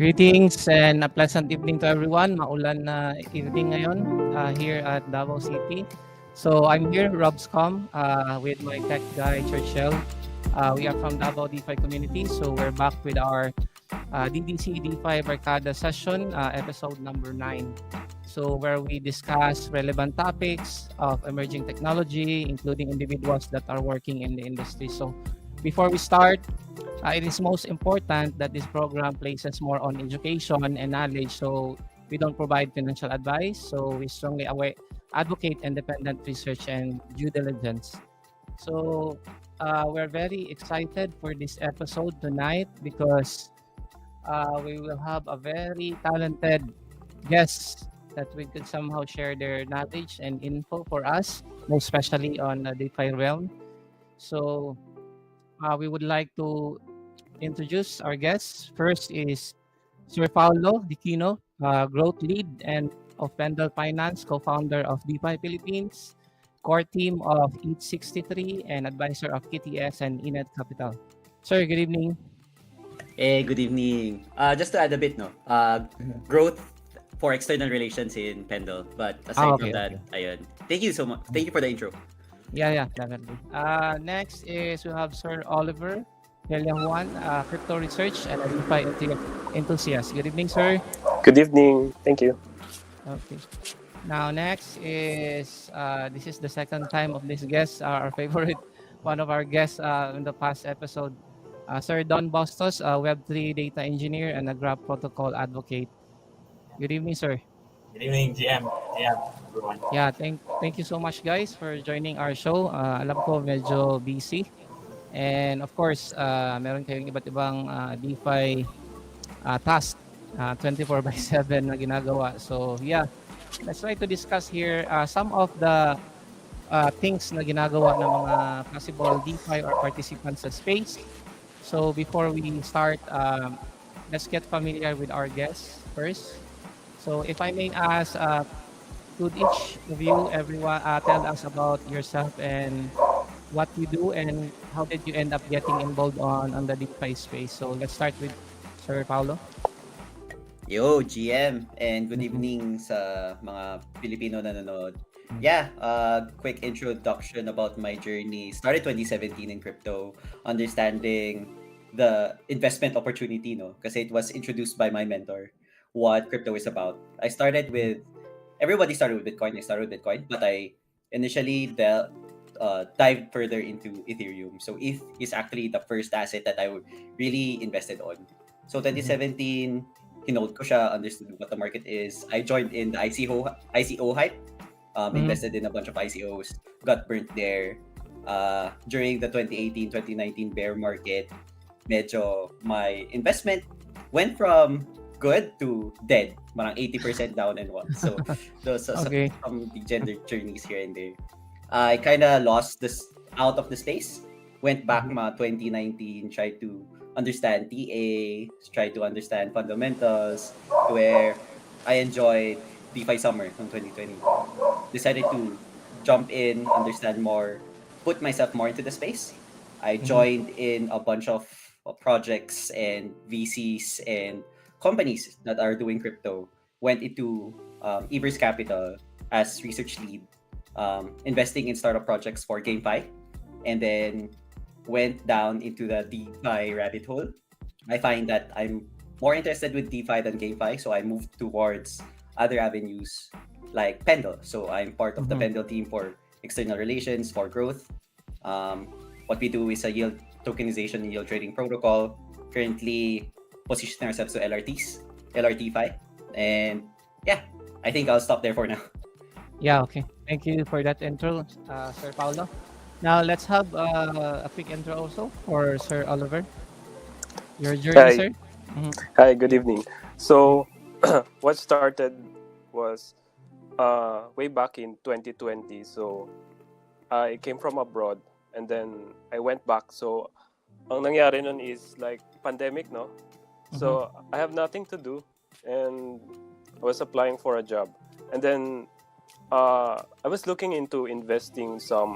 Greetings and a pleasant evening to everyone. Maulan na evening ngayon here at Davao City. So I'm here, Robscom, with my tech guy, Churchill. We are from Davao DeFi community, so we're back with our DDC DeFi Barkada session, episode number 9. So where we discuss relevant topics of emerging technology, including individuals that are working in the industry. So before we start, it is most important that this program places more on education and knowledge. So we don't provide financial advice. So we strongly advocate independent research and due diligence. So we're very excited for this episode tonight because we will have a very talented guest that we could somehow share their knowledge and info for us, most especially on the DeFi realm. So we would like to introduce our guests. First is Sir Paulo Diquino, Growth Lead and of Pendle Finance, co-founder of DeFi Philippines, core team of EAT63, and advisor of KTS and Inet Capital. Sir, good evening. Hey, good evening. Just to add a bit, no, growth for external relations in Pendle. But aside from that, ayun. Thank you so much. Thank you for the intro. Yeah, definitely. Next is we have Sir Oliver Juan, crypto research and a DeFi enthusiast. Good evening, sir. Good evening. Thank you. Okay. Now, next is this is the second time of this guest, our favorite, one of our guests in the past episode, Sir Don Bustos, Web3 data engineer and a Graph protocol advocate. Good evening, sir. Good evening, GM, everyone. Yeah, thank you so much, guys, for joining our show. Alam ko medyo busy. And of course, meron kayong iba't ibang DeFi task 24 by 7 na ginagawa. So yeah, let's try to discuss here some of the things na ginagawa ng mga possible DeFi or participants sa space. So before we start, let's get familiar with our guests first. So if I may ask, could each of you, everyone, tell us about yourself and what you do and how did you end up getting involved on the DeFi space? So let's start with Sir Paulo. Yo, GM, and good evening sa mga Pilipino na nanonood. Yeah, quick introduction about my journey. Started 2017 in crypto, understanding the investment opportunity, no? Kasi it was introduced by my mentor, what crypto is about. Everybody started with Bitcoin. I started with Bitcoin, but I initially dived further into Ethereum. So ETH is actually the first asset that I really invested on. So 2017, kinold ko siya, understood what the market is. I joined in the ICO hype, invested in a bunch of ICOs, got burnt there. During the 2018-2019 bear market, medyo my investment went from good to dead. Marang 80% down and what. So those are some gender journeys here and there. I kind of lost this out of the space. Went back 2019, tried to understand TA, tried to understand fundamentals, where I enjoyed DeFi Summer from 2020. Decided to jump in, understand more, put myself more into the space. I joined in a bunch of projects and VCs and companies that are doing crypto. Went into Evers Capital as research lead, investing in startup projects for GameFi, and then went down into the DeFi rabbit hole. I find that I'm more interested with DeFi than GameFi, so I moved towards other avenues like Pendle. So I'm part of the Pendle team for external relations, for growth. What we do is a yield tokenization and yield trading protocol. Currently positioning ourselves to LRTFi. And yeah, I think I'll stop there for now. Yeah, okay. Thank you for that intro, Sir Paulo. Now let's have a quick intro also for Sir Oliver. Your journey, sir. Hi, good evening. So what started was way back in 2020. So I came from abroad and then I went back. So ang nangyari nun is like pandemic, no? So I have nothing to do and I was applying for a job. And then I was looking into investing stuff.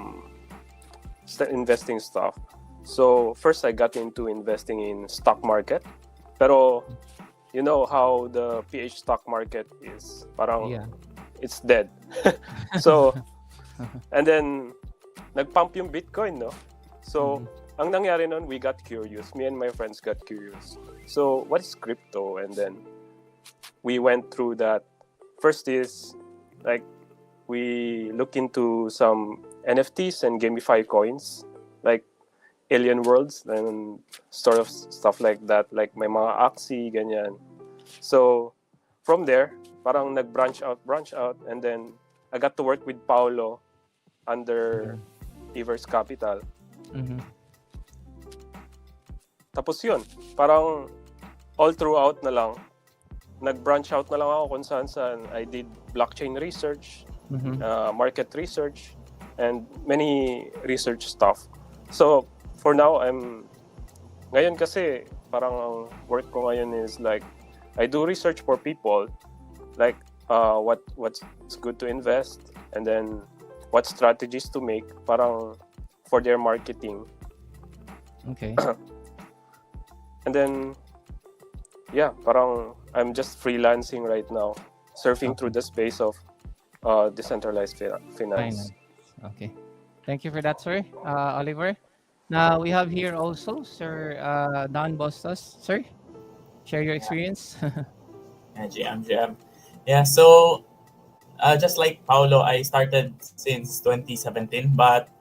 So first I got into investing in stock market. Pero you know how the PH stock market is. Parang Yeah. it's dead. So, and then nagpump yung Bitcoin, no? So, ang nangyari nun, we got curious. Me and my friends got curious. So, what is crypto? And then we went through that. First is like we look into some NFTs and gamify coins, like Alien Worlds and sort of stuff like that, like may mga Axie, ganyan. So, from there, parang branch out, and then I got to work with Paolo under Evers Capital. Mhm. Tapos yun, parang all throughout na lang, nag-branch out na lang ako kung saan. I did blockchain research, market research, and many research stuff. So, for now, ngayon kasi, parang ang work ko ngayon is like, I do research for people, like what's good to invest, and then what strategies to make, parang for their marketing. Okay. And then, yeah, parang I'm just freelancing right now, surfing through the space of decentralized finance. Okay. Thank you for that, sir. Oliver. Now we have here also Sir Don Bustos. Sir, share your experience. Yeah, GM. Yeah, so just like Paulo, I started since 2017, but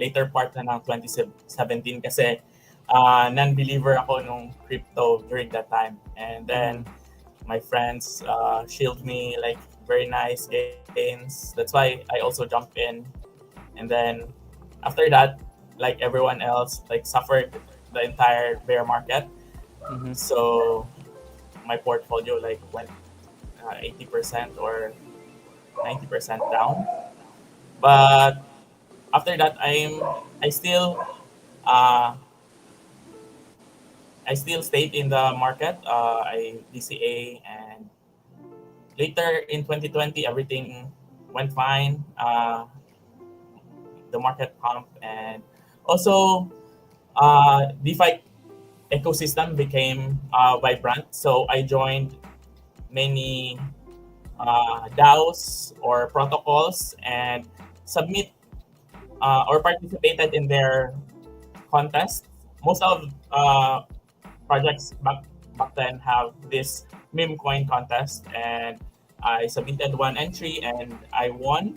later part na ng 2017 kasi non-believer ako nung crypto during that time. And then my friends shielded me like very nice gains. That's why I also jumped in. And then after that, like everyone else, like suffered the entire bear market. So my portfolio like went 80% or 90% down. But after that, I still stayed in the market. I DCA, and later in 2020 everything went fine. The market pumped, and also DeFi ecosystem became vibrant. So I joined many DAOs or protocols and submit or participated in their contest. Most of projects back then have this meme coin contest, and I submitted one entry and I won.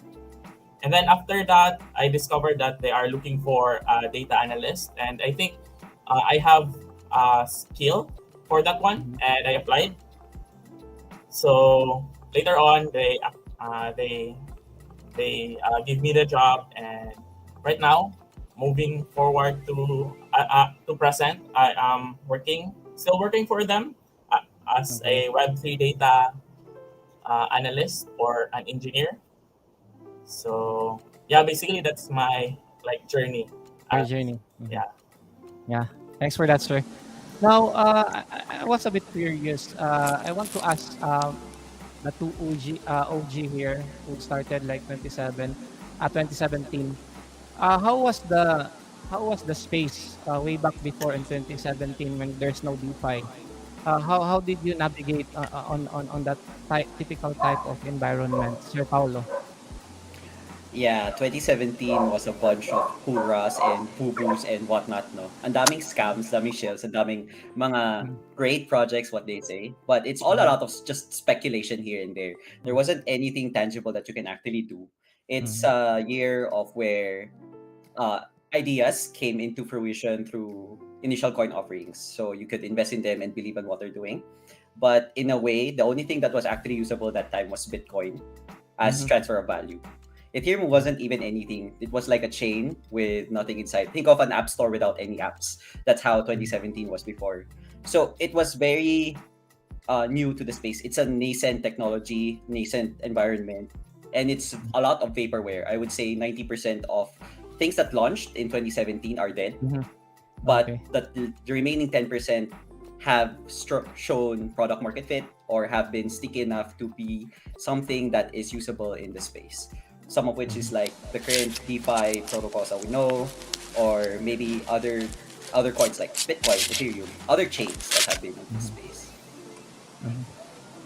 And then after that, I discovered that they are looking for a data analyst, and I think I have a skill for that one, and I applied. So later on, they give me the job, and right now, moving forward to present, I am still working for them as a Web3 data analyst or an engineer. So yeah, basically that's my like journey. Your journey. Yeah. Yeah. Thanks for that, sir. Now, I was a bit curious. I want to ask the two OG here who started like 2017. How was the space way back before in 2017 when there's no DeFi? How did you navigate on that typical type of environment, Sir Paulo? Yeah, 2017 was a bunch of hurrahs and boo-boos and whatnot, no? Ang daming scams, daming shells, and daming mga great projects, what they say. But it's all a lot of just speculation here and there. There wasn't anything tangible that you can actually do. It's a year of where ideas came into fruition through initial coin offerings. So you could invest in them and believe in what they're doing. But in a way, the only thing that was actually usable that time was Bitcoin as transfer of value. Ethereum wasn't even anything. It was like a chain with nothing inside. Think of an app store without any apps. That's how 2017 was before. So it was very new to the space. It's a nascent technology, nascent environment, and it's a lot of vaporware. I would say 90% of things that launched in 2017 are dead. But the remaining 10% have shown product market fit or have been sticky enough to be something that is usable in the space. Some of which is like the current DeFi protocols that we know, or maybe other coins like Bitcoin, Ethereum, other chains that have been in the space. Mhm.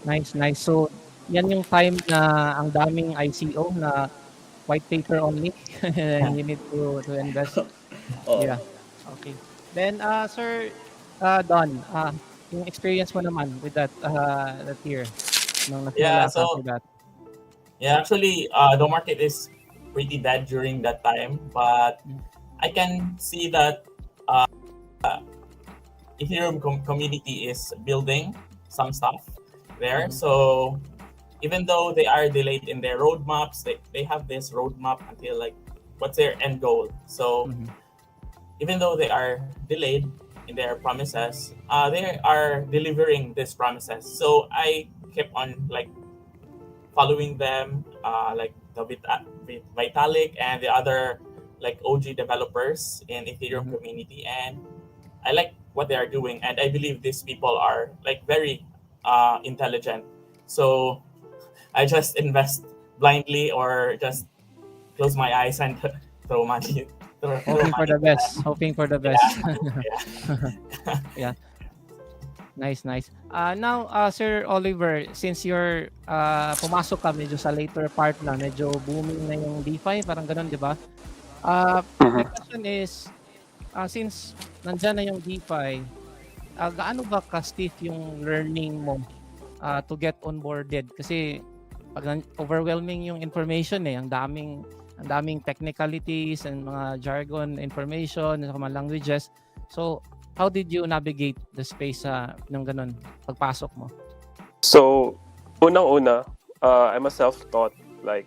Nice, nice. So, yan yung time na ang daming ICO na white paper only and you need to invest. Oo. Yeah. Okay. Then, Sir Don, yung experience mo naman with that year nung Yeah, nagsimula ka for so that. yeah, actually, the market is pretty dead during that time, but Mm. I can see that Ethereum community is building some stuff there. Mhm. So even though they are delayed in their roadmaps, they have this roadmap until like what's their end goal. So Mhm. even though they are delayed in their promises, they are delivering these promises. So I kept on like following them, like the Vitalik and the other like OG developers in Ethereum Mhm. community, and I like what they are doing, and I believe these people are like very intelligent. So I just invest blindly or just close my eyes and throw money, throw Hoping for money the to them. best. Hoping for the best. Yeah, yeah. Yeah. Nice, nice. Now, Sir Oliver, since you're pumasok ka medyo sa later part na, medyo booming na yung DeFi, parang ganun, di ba? My Mhm. question is, since nandyan na yung DeFi, gaano ba ka-stiff yung learning mo to get onboarded? Kasi pag overwhelming yung information ang daming technicalities and mga jargon information, mga languages. So, how did you navigate the space ng ganun pagpasok mo? So, unang-una, I'm a self-taught. Like,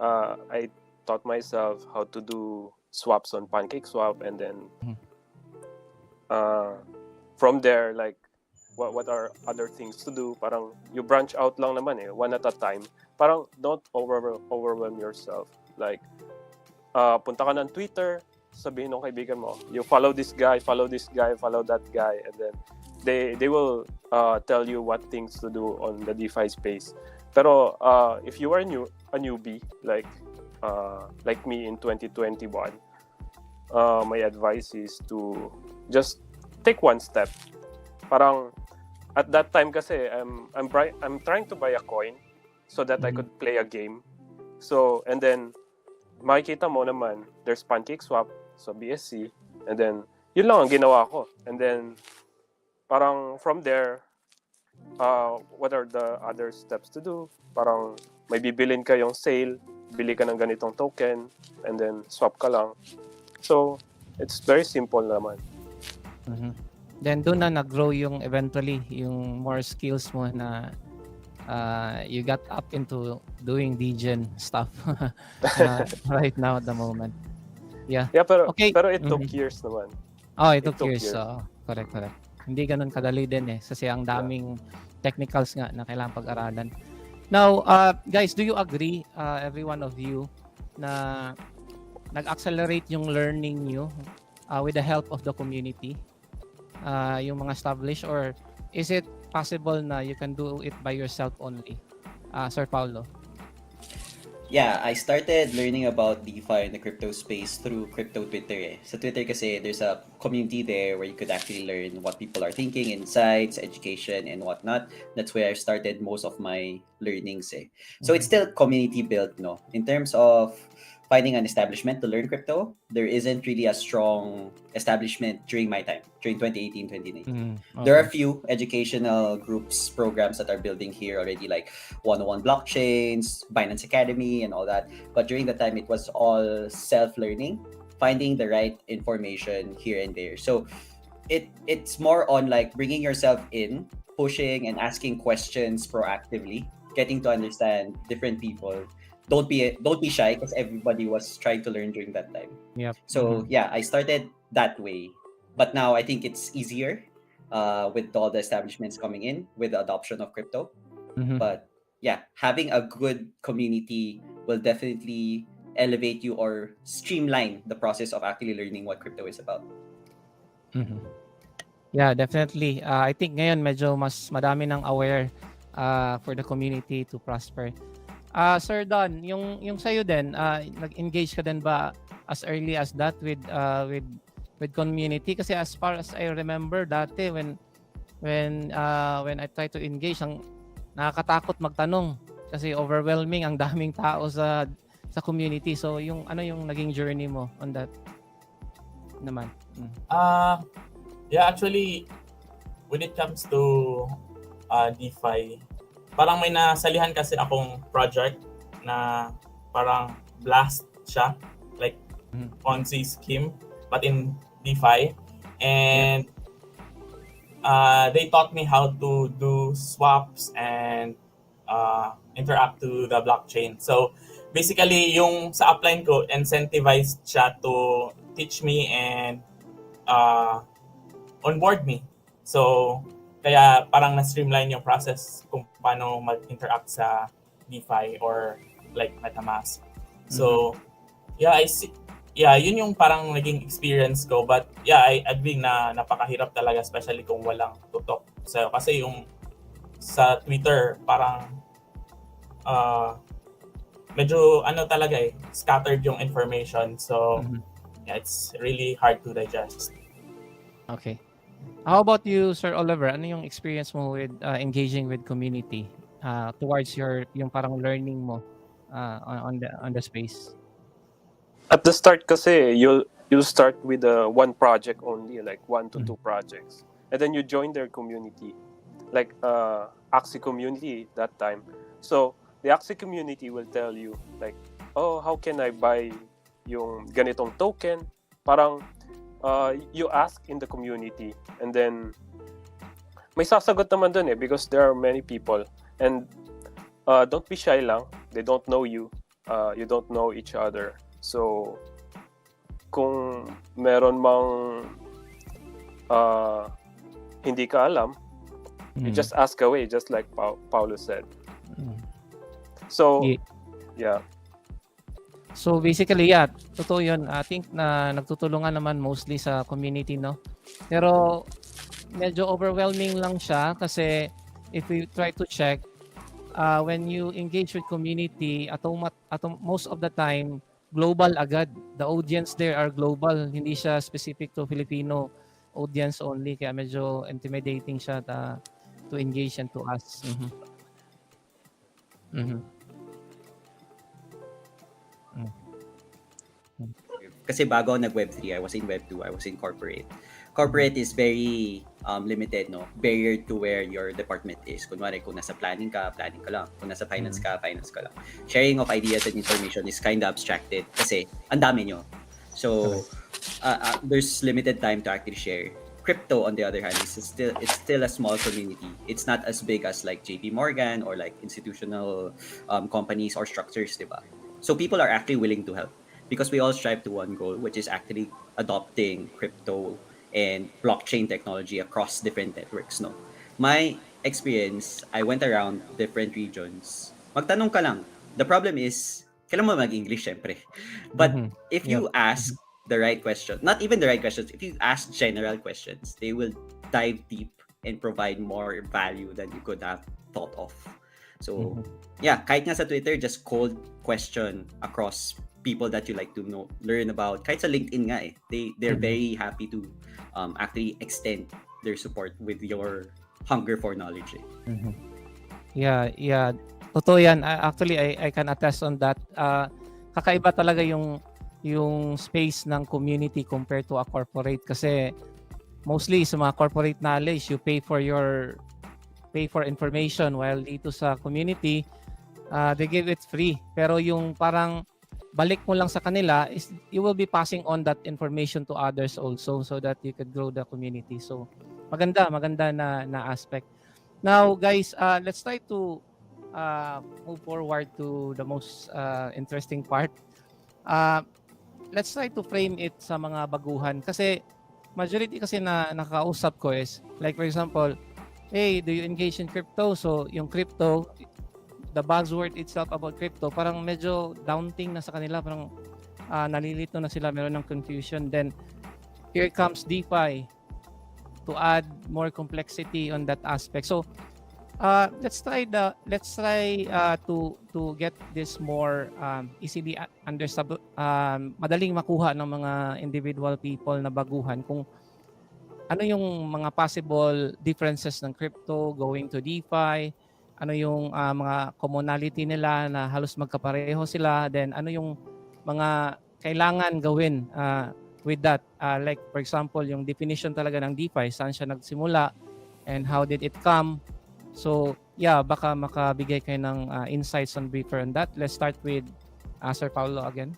I taught myself how to do swaps on PancakeSwap, and then Mhm. from there, like, what are other things to do? Parang you branch out lang naman one at a time. Parang don't overwhelm yourself. Like, punta ka ng Twitter, sabihin ng kaibigan mo, you follow this guy, follow that guy, and then they will tell you what things to do on the DeFi space. Pero if you are a newbie, like me in 2021, my advice is to just take one step. Parang at that time kasi I'm trying to buy a coin so that I Mhm. could play a game. So, and then makikita mo naman, there's PancakeSwap, so BSC, and then yun lang ang ginawa ko. And then parang from there, what are the other steps to do? Parang may bibilin ka yung sale, bili ka ng ganitong token, and then swap ka lang. So, it's very simple naman. Mhm. Then doon na nag-grow yung eventually yung more skills mo na you got up into doing DGen stuff right now at the moment. Yeah. Yeah, pero Okay. it took Mhm. years naman. Oh, it It took took years. years. Correct, correct. Hindi ganun kadali din kasi ang daming technicals nga na kailangan pag-aralan. Now, guys, do you agree, every one of you, na nag-accelerate yung learning nyo with the help of the community, yung mga established, or is it possible na you can do it by yourself only? Sir Paulo? Yeah, I started learning about DeFi in the crypto space through crypto Twitter. Sa Twitter kasi, there's a community there where you could actually learn what people are thinking, insights, education, and whatnot. That's where I started most of my learnings. So it's still community built, no? In terms of finding an establishment to learn crypto, there isn't really a strong establishment during my time, during 2018, 2019. There are a Okay. few educational groups, programs that are building here already, like 101 blockchains, Binance Academy, and all that. But during the time, it was all self-learning, finding the right information here and there. So it's more on like bringing yourself in, pushing and asking questions proactively, getting to understand different people. Don't be shy because everybody was trying to learn during that time. Yep. So yeah, I started that way, but now I think it's easier with all the establishments coming in with the adoption of crypto. Mhm. But yeah, having a good community will definitely elevate you or streamline the process of actually learning what crypto is about. Mhm. Yeah, definitely. I think ngayon medyo mas madami nang aware for the community to prosper. Sir Don, yung sa'yo din, nag-engage ka din ba as early as that with community? Kasi as far as I remember dati when when I try to engage, ang nakakatakot magtanong kasi overwhelming, ang daming tao sa community. So yung ano yung naging journey mo on that naman? Yeah, actually, when it comes to DeFi, parang may nasalihan kasi akong project na parang blast siya, like Ponzi scheme, but in DeFi. And they taught me how to do swaps and interact to the blockchain. So basically, yung sa upline ko, incentivized siya to teach me and onboard me. So kaya parang na-streamline yung process kung paano mag-interact sa DeFi or like MetaMask. So yeah, I see. Yeah, yun yung parang naging experience ko. But yeah, I agree na napakahirap talaga, especially kung walang tutok. So, kasi yung sa Twitter, parang medyo ano talaga scattered yung information. So, yeah, it's really hard to digest. Okay. How about you, Sir Oliver? Ano yung experience mo with engaging with community towards yung parang learning mo on the space? At the start kasi, you'll start with one project only, like 1 to 2 projects. And then you join their community, like Axie community that time. So, the Axie community will tell you, like, oh, how can I buy yung ganitong token? Parang, you ask in the community. And then, may sasagot naman dun because there are many people. And don't be shy lang. They don't know you. You don't know each other. So, kung meron mang hindi ka alam, you just ask away, just like Paulo said. So, yeah. So basically, yeah, totoo yun. I think na nagtutulungan naman mostly sa community, no? Pero medyo overwhelming lang siya kasi if we try to check, when you engage with community, most of the time, global agad. The audience there are global. Hindi siya specific to Filipino audience only. Kaya medyo intimidating siya to engage and to us. Kasi bago ako nag-Web3, I was in Web2, I was in corporate. Corporate is very limited, no? Barrier to where your department is. Kunwari, kung nasa planning ka lang. Kung nasa finance ka lang. Sharing of ideas and information is kind of abstracted kasi ang dami nyo. So, there's limited time to actually share. Crypto, on the other hand, it's still a small community. It's not as big as like JP Morgan or like institutional companies or structures, diba? So, people are actually willing to help because we all strive to one goal, which is actually adopting crypto and blockchain technology across different networks, no? My experience, I went around different regions. Magtanong ka lang. The problem is, kailangan mo mag-English, syempre. But if you ask the right question, not even the right questions, if you ask general questions, they will dive deep and provide more value than you could have thought of. So, yeah, kahit nga sa Twitter, just cold question across people that you like to know, learn about. Kahit sa LinkedIn nga they're very happy to actually extend their support with your hunger for knowledge. Yeah. Totoo yan. Actually, I can attest on that. Kakaiba talaga yung space ng community compared to a corporate kasi mostly sa mga corporate knowledge, you pay for information, while dito sa community, they give it free. Pero yung parang balik mo lang sa kanila is you will be passing on that information to others also so that you could grow the community. So maganda na aspect. Now guys, let's try to move forward to the most interesting part. Let's try to frame it sa mga baguhan kasi majority kasi na nakakausap ko is like for example, hey, do you engage in crypto? So yung crypto, the buzzword itself about crypto, parang medyo daunting na sa kanila, parang nalilito na sila, meron ng confusion. Then here comes DeFi to add more complexity on that aspect. So let's try to get this more easily madaling makuha ng mga individual people na baguhan. Kung ano yung mga possible differences ng crypto going to DeFi? Ano yung mga commonality nila na halos magkapareho sila? Then ano yung mga kailangan gawin with that? Like for example, yung definition talaga ng DeFi, saan siya nagsimula and how did it come? So yeah, baka makabigay kayo ng insights on briefer on that. Let's start with Sir Paulo again.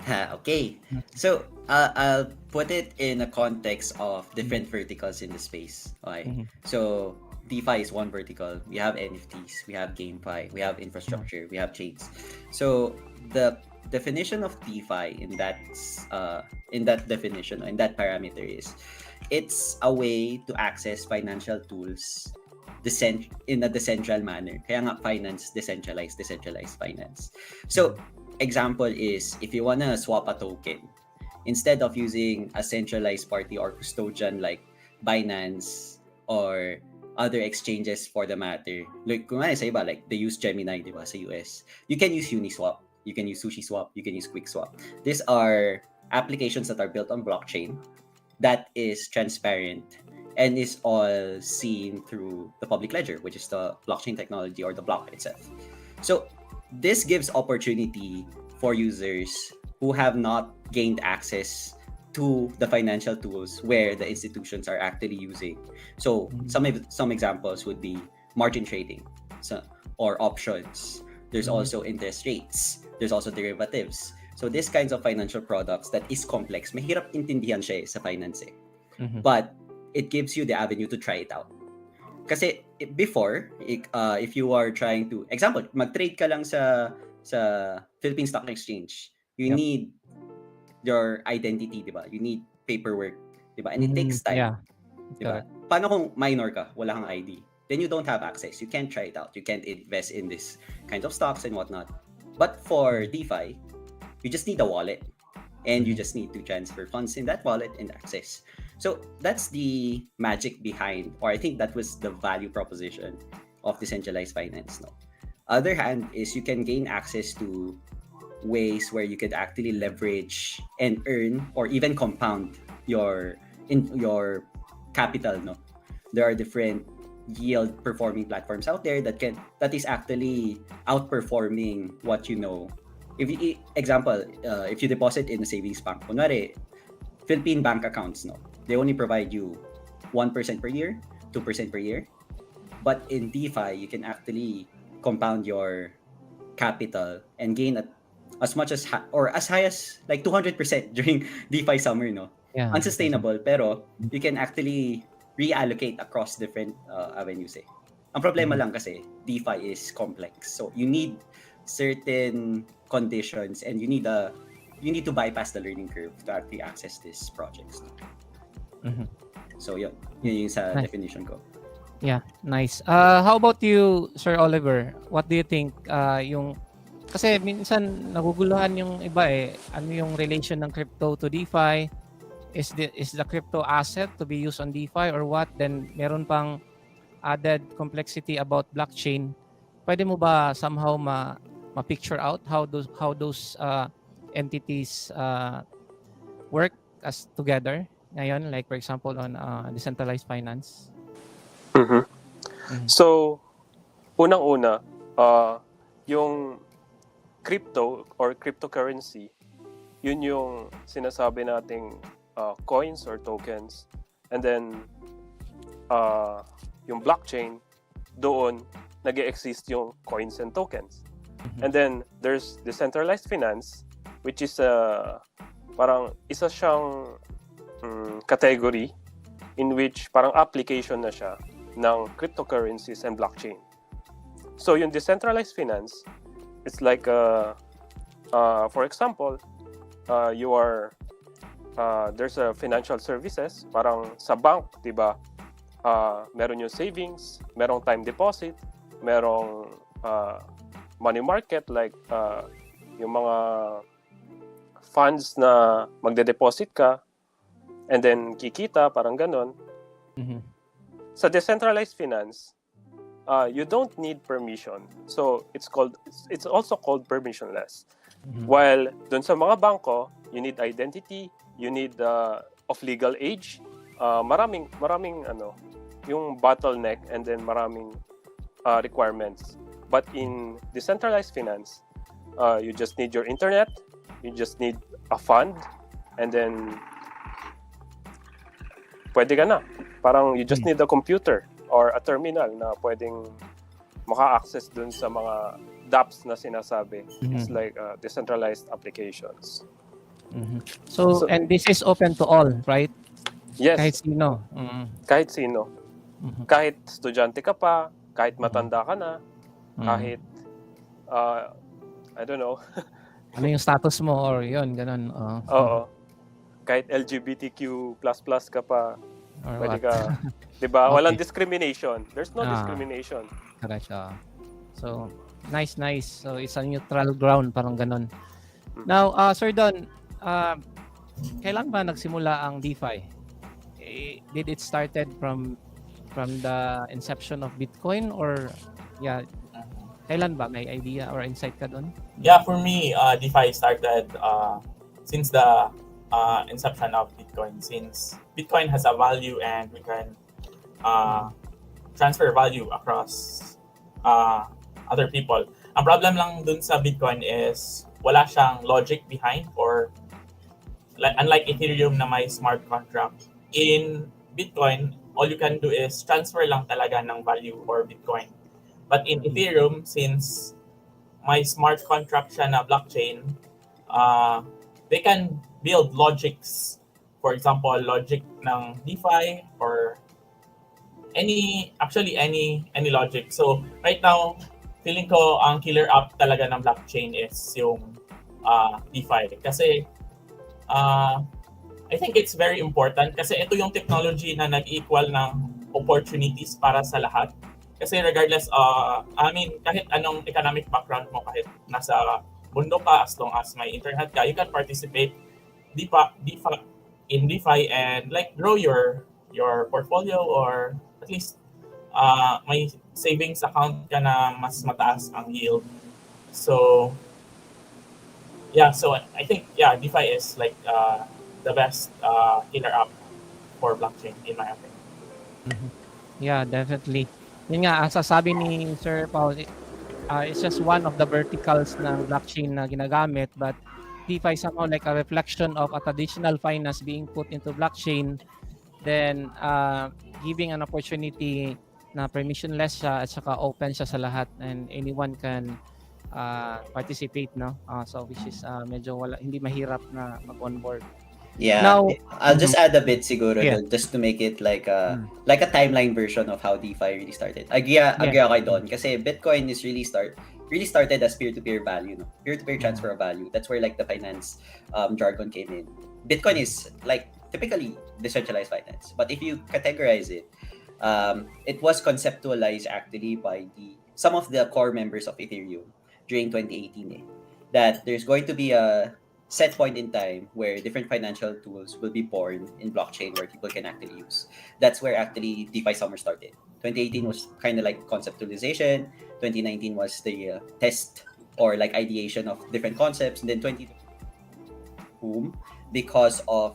Okay. So, I'll put it in a context of different verticals in the space. Okay. Mhm. So, DeFi is one vertical. We have NFTs, we have GameFi, we have infrastructure, we have chains. So, the definition of DeFi in that definition, in that parameter is, it's a way to access financial tools in a decentralized manner. Kaya nga finance, decentralized finance. So, example is, if you wanna swap a token, instead of using a centralized party or custodian like Binance or other exchanges for the matter, like kung ano sa iba, like they use Gemini, di ba, sa US, you can use Uniswap, you can use SushiSwap, you can use QuickSwap. These are applications that are built on blockchain that is transparent and is all seen through the public ledger, which is the blockchain technology or the block itself. So this gives opportunity for users who have not gained access to the financial tools where the institutions are actually using. So some examples would be margin trading, or options. There's also interest rates. There's also derivatives. So these kinds of financial products that is complex, mahirap intindihan siya sa finance eh. But it gives you the avenue to try it out. Kasi before, if you are trying to, example, mag-trade ka lang sa Philippine Stock Exchange, you need your identity, di ba? You need paperwork, di ba? And it takes time, Yeah. di ba? Paano kung minor ka, wala kang ID? Then you don't have access. You can't try it out. You can't invest in this kind of stocks and whatnot. But for DeFi, you just need a wallet. And you just need to transfer funds in that wallet and access. So that's the magic behind, or I think that was the value proposition of decentralized finance. No, other hand is you can gain access to ways where you could actually leverage and earn or even compound your capital. No, there are different yield performing platforms out there that is actually outperforming what you know. If you, example, if you deposit in a savings bank, kunwari, Philippine bank accounts, no, they only provide you 1% per year, 2% per year. But in DeFi, you can actually compound your capital and gain as much as or as high as like 200% during DeFi summer, no? Yeah. Unsustainable, pero you can actually reallocate across different avenues. Eh. Ang problema lang kasi, DeFi is complex. So you need certain conditions and you need to bypass the learning curve to actually access these projects. So yun yung sa definition ko. Yeah, nice. How about you, Sir Oliver? What do you think yung kasi minsan naguguluhan yung iba eh, ano yung relation ng crypto to DeFi? Is the crypto asset to be used on DeFi or what? Then meron pang added complexity about blockchain. Pwede mo ba somehow ma-picture out how those entities work as together ngayon, like for example on decentralized finance? So, unang-una, yung crypto or cryptocurrency, yun yung sinasabi nating coins or tokens. And then, yung blockchain, doon nag-exist yung coins and tokens. And then, there's decentralized finance, which is parang isa siyang category in which parang application na siya ng cryptocurrencies and blockchain. So, yung decentralized finance, it's like, for example, there's a financial services, parang sa bank, di ba? Meron yung savings, merong time deposit, merong money market, like yung mga funds na magde-deposit ka and then kikita, parang ganon. Sa decentralized finance, you don't need permission. So it's also called permissionless. While dun sa mga bangko, you need identity, you need of legal age, maraming ano, yung bottleneck and then maraming requirements. But in decentralized finance, you just need your internet, you just need a fund, and then pwede ka na. Parang you just need a computer or a terminal na pwedeng maka-access dun sa mga dApps na sinasabi. It's like decentralized applications. So, and this is open to all, right? Yes, Kahit sino. kahit sino. Kahit estudyante ka pa, kahit matanda ka na, kahit I don't know. Ano yung status mo or yun, ganun. Oo. Kahit LGBTQ++ ka pa, Or pwede what? ka, 'di ba? Okay. Walang discrimination. There's no discrimination. Correct. So, nice. So, it's a neutral ground, parang ganun. Now, Sir Don, kailan ba nagsimula ang DeFi? Did it started from the inception of Bitcoin or kailan ba? May idea or insight ka doon? Yeah, for me, DeFi started since the inception of Bitcoin. Since Bitcoin has a value and we can transfer value across other people. Ang problem lang dun sa Bitcoin is wala siyang logic behind, or unlike Ethereum na may smart contract. In Bitcoin, all you can do is transfer lang talaga ng value or Bitcoin. But in Ethereum, since may smart contract siya na blockchain, they can build logics. For example, logic ng DeFi or any logic. So right now, feeling ko ang killer app talaga ng blockchain is yung DeFi. Kasi I think it's very important kasi ito yung technology na nag-equal ng opportunities para sa lahat. Kasi regardless, kahit anong economic background mo, kahit nasa mundo ka, as long as may internet ka, you can participate in DeFi and like grow your portfolio, or at least may savings account ka na mas mataas ang yield. So I think DeFi is like the best killer app for blockchain in my opinion. Yeah, definitely. Yun nga, sasabi ni Sir Paul, it's just one of the verticals ng blockchain na ginagamit, but DeFi somehow like a reflection of a traditional finance being put into blockchain, then giving an opportunity na permissionless siya at saka open siya sa lahat and anyone can participate, no? So which is medyo hindi mahirap na mag-onboard. Yeah, Now, I'll just add a bit siguro Yeah. dun, just to make it like a timeline version of how DeFi really started. Agree ako kay Don kasi Bitcoin is really started as peer-to-peer value, no? Peer-to-peer transfer of value. That's where like the finance jargon came in. Bitcoin is like typically decentralized finance, but if you categorize it, it was conceptualized actually by some of the core members of Ethereum during 2018 that there's going to be a set point in time where different financial tools will be born in blockchain where people can actually use. That's where actually DeFi Summer started. 2018 was kind of like conceptualization. 2019 was the test or like ideation of different concepts. And then 2020 boom because of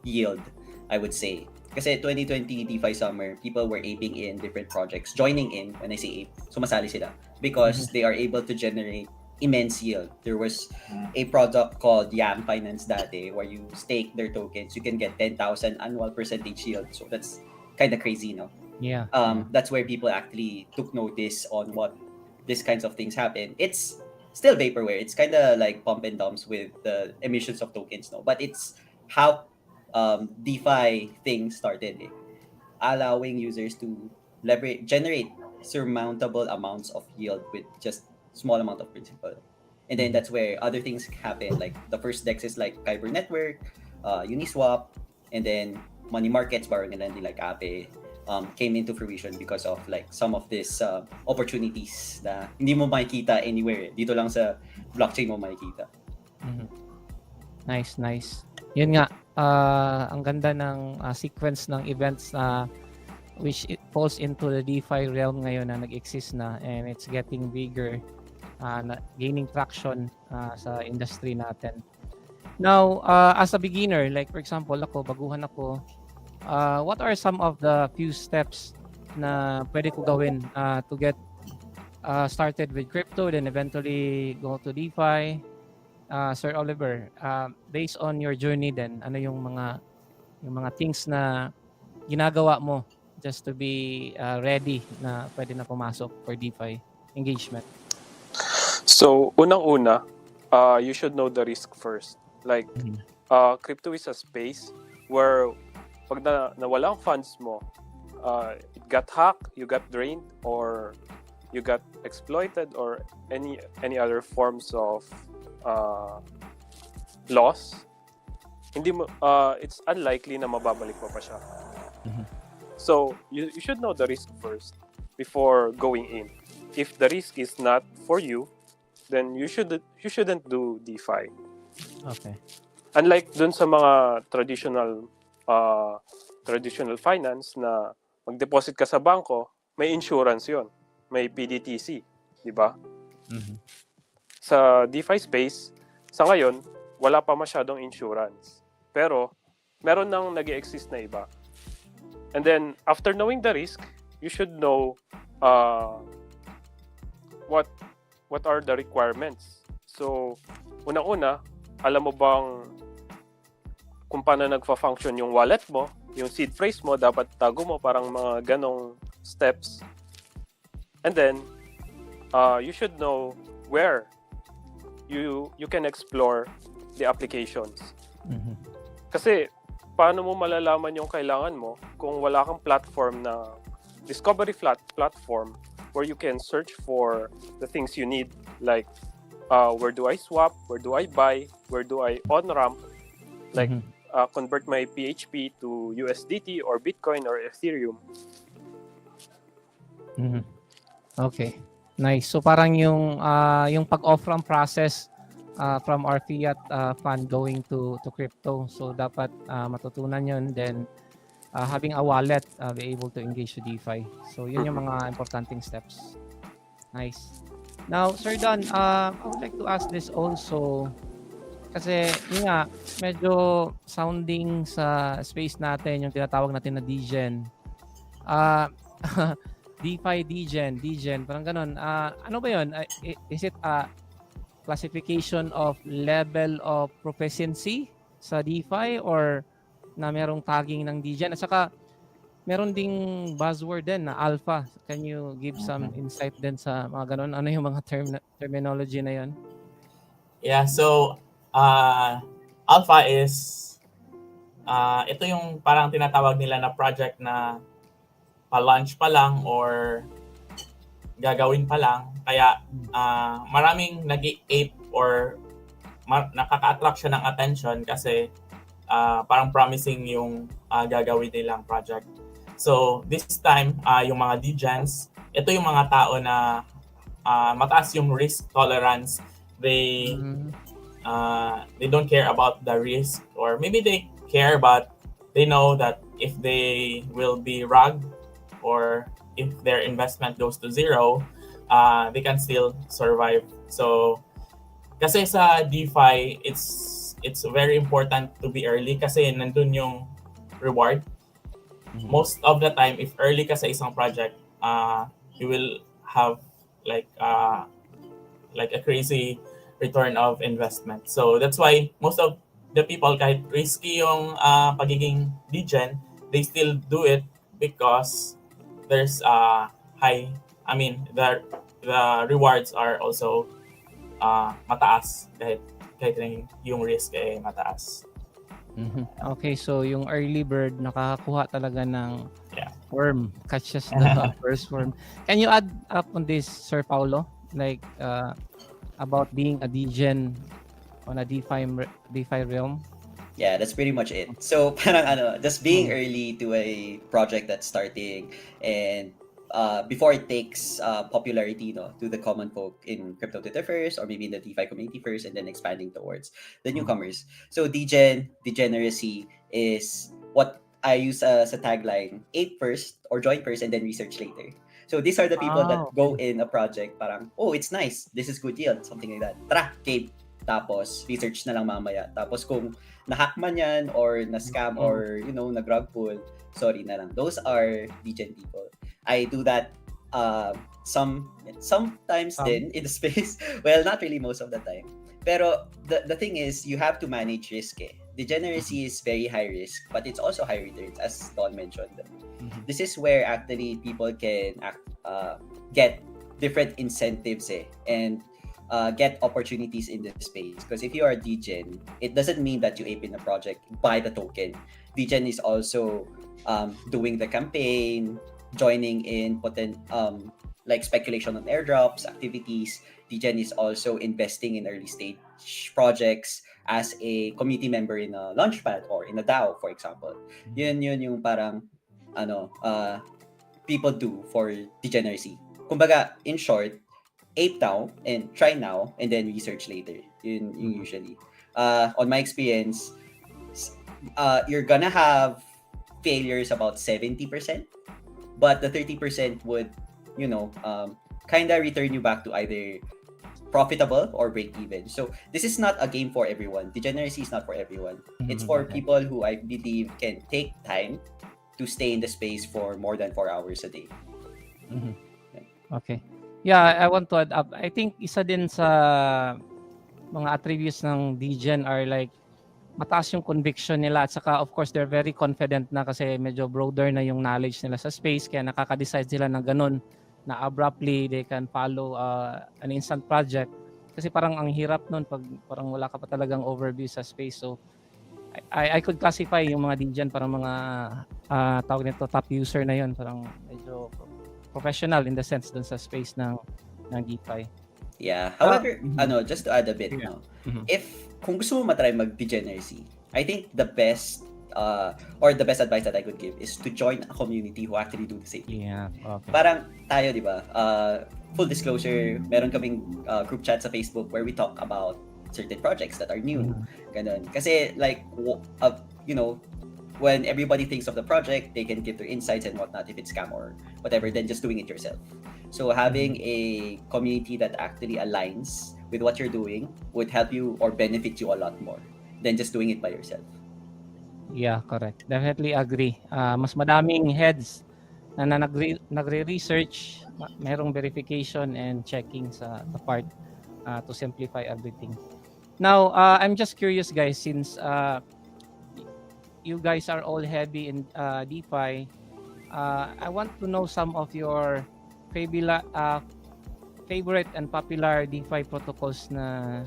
yield, I would say. Kasi 2020 DeFi Summer, people were aping in different projects, joining in, when I say ape, sumasali sila because they are able to generate immense yield. There was a product called Yam Finance dati where you stake their tokens, you can get 10,000 annual percentage yield. So that's kind of crazy, no? Yeah. That's where people actually took notice on what these kinds of things happen. It's still vaporware. It's kind of like pump and dumps with the emissions of tokens, no? But it's how DeFi thing started, allowing users to generate surmountable amounts of yield with just small amount of principal. And then that's where other things happen. Like the first DEX is like Kyber Network, Uniswap, and then money markets, borrowing and lending like Ape came into fruition because of like some of these opportunities na hindi mo makikita anywhere. Dito lang sa blockchain mo makikita. Nice. Yun nga, ang ganda ng sequence ng events na which it falls into the DeFi realm ngayon na nag-exist na and it's getting bigger, gaining traction sa industry natin. Now, as a beginner, like for example, ako, baguhan ako, what are some of the few steps na pwede ko gawin to get started with crypto, then eventually go to DeFi? Sir Oliver, based on your journey then, ano yung mga things na ginagawa mo just to be ready na pwede na pumasok for DeFi engagement? So, unang-una, you should know the risk first. Like, Mhm. Crypto is a space where pag nawala ang funds mo, it got hacked, you got drained, or you got exploited, or any other forms of loss, hindi mo it's unlikely na mababalik mo pa siya. Mhm. So you should know the risk first before going in. If the risk is not for you, then you shouldn't do DeFi. Okay. Unlike dun sa mga traditional finance na mag-deposit ka sa bangko, may insurance 'yon. May PDTC, di ba? Mhm. Sa DeFi space, sa ngayon, wala pa masyadong insurance. Pero, meron nang nag-exist na iba. And then, after knowing the risk, you should know what are the requirements. So, unang-una, alam mo bang kung paano nagfa-function yung wallet mo, yung seed phrase mo, dapat tago mo, parang mga ganong steps. And then, you should know where you can explore the applications. Mhm. Kasi paano mo malalaman yung kailangan mo kung wala kang platform na discovery platform where you can search for the things you need, like where do I swap, where do I buy, where do I on-ramp, like Mhm. Convert my PHP to USDT or Bitcoin or Ethereum. Mhm. Okay. Nice. So parang yung pag-off-ramp process from our fiat fund going to crypto. So dapat matutunan 'yon, then having a wallet be able to engage to DeFi. So yun yung mga importanteng steps. Nice. Now, Sir Don, I would like to ask this also kasi yun nga medyo sounding sa space natin yung tinatawag natin na Degen. DeFi Degen, parang ganun. Ano ba 'yon? Is it a classification of level of proficiency sa DeFi or na merong tagging ng Degen? At saka meron ding buzzword din na alpha. Can you give some insight din sa mga ganun? Ano yung mga terminology na 'yon? Yeah, so alpha is ito yung parang tinatawag nila na project na pa-launch pa lang or gagawin pa lang. Kaya maraming nag-ape or nakaka-attract siya ng attention kasi parang promising yung gagawin nilang project. So this time, yung mga degens, ito yung mga tao na mataas yung risk tolerance. They don't care about the risk, or maybe they care but they know that if they will be rugged or if their investment goes to zero, they can still survive. So kasi sa DeFi, it's very important to be early kasi nandun yung reward. Most of the time, if early ka sa isang project, you will have like a crazy return of investment. So that's why most of the people, kahit risky yung pagiging degen, they still do it because there's the rewards are also mataas kahit yung risk ay mataas. Okay, so yung early bird nakakakuha talaga ng Yeah. worm, catches the first worm. Can you add up on this, Sir Paulo? Like about being a degen on a DeFi realm? Yeah, that's pretty much it. So, parang just being early to a project that's starting and before it takes popularity to the common folk in crypto Twitter first, or maybe in the DeFi community first, and then expanding towards the newcomers. So, degeneracy is what I use as a tagline: ape first or join first and then research later. So these are the people that go in a project parang, oh, it's nice, this is good yield, something like that. Tara, game. tapos research na lang mamaya. Tapos kung na-hack man yan or na-scam or nag-rug pull, sorry na lang. Those are degen people. I do that sometimes din in the space. Well, not really most of the time. Pero the thing is, you have to manage risk eh. Degeneracy is very high risk, but it's also high returns, as Don mentioned. This is where actually people can get different incentives and get opportunities in the space. Because if you are degen, it doesn't mean that you ape in the project, buy the token. Degen is also doing the campaign, joining in like speculation on airdrops, activities. Degen is also investing in early stage projects as a community member in a launchpad or in a DAO, for example. Yun yung parang people do for degeneracy. Kumbaga, in short, ape now and try now and then research later. Yun usually. On my experience, you're gonna have failures about 70%, but the 30% would, kind of return you back to either profitable or break even. So this is not a game for everyone. Degeneracy is not for everyone. It's for people who I believe can take time to stay in the space for more than 4 hours a day. Okay. Yeah, I want to add up. I think isa din sa mga attributes ng degen are like mataas yung conviction nila at saka of course they're very confident na kasi medyo broader na yung knowledge nila sa space kaya nakaka-decide sila ng ganun na abruptly they can follow an instant project kasi parang ang hirap nun pag parang wala ka pa talagang overview sa space. So I could classify yung mga degen parang mga tawag nito top user na yun, parang medyo professional in the sense dun sa space ng DeFi. Yeah. However, just to add a bit, if kung gusto mo matry mag-degeneracy, I think the best advice that I could give is to join a community who actually do the same. Yeah. Okay. Parang tayo, di ba? Full disclosure, meron kaming group chat sa Facebook where we talk about certain projects that are new. Ganun. Kasi like, when everybody thinks of the project, they can give their insights and whatnot if it's scam or whatever, then just doing it yourself. So having a community that actually aligns with what you're doing would help you or benefit you a lot more than just doing it by yourself. Yeah, correct. Definitely agree. Mas madaming heads na nagre-research, merong verification and checking sa the part to simplify everything. Now, I'm just curious guys, since you guys are all heavy in DeFi, I want to know some of your favorite and popular DeFi protocols na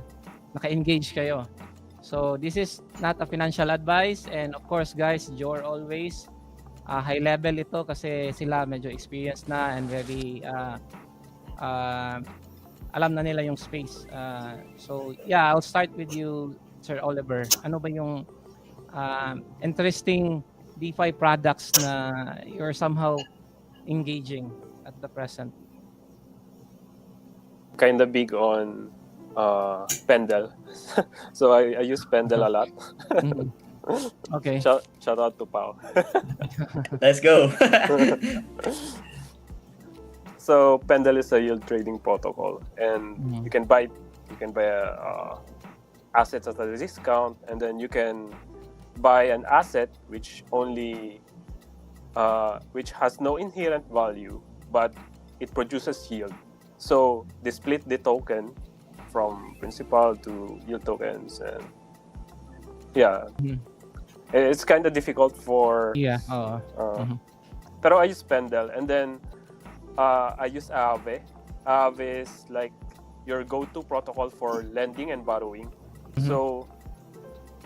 naka-engage kayo. So this is not a financial advice and of course guys, you're always high level ito kasi sila medyo experienced na and very alam na nila yung space. So yeah, I'll start with you, Sir Oliver. Ano ba yung interesting DeFi products na you're somehow engaging at the present? Kind of big on Pendle. So I use Pendle a lot. Okay. Shout out to Pao. Let's go. So Pendle is a yield trading protocol, and you can buy assets at a discount, and then you can buy an asset which has no inherent value, but it produces yield. So they split the token from principal to yield tokens, and it's kind of difficult for pero I use Pendle, and then I use Aave. Aave is like your go-to protocol for lending and borrowing. So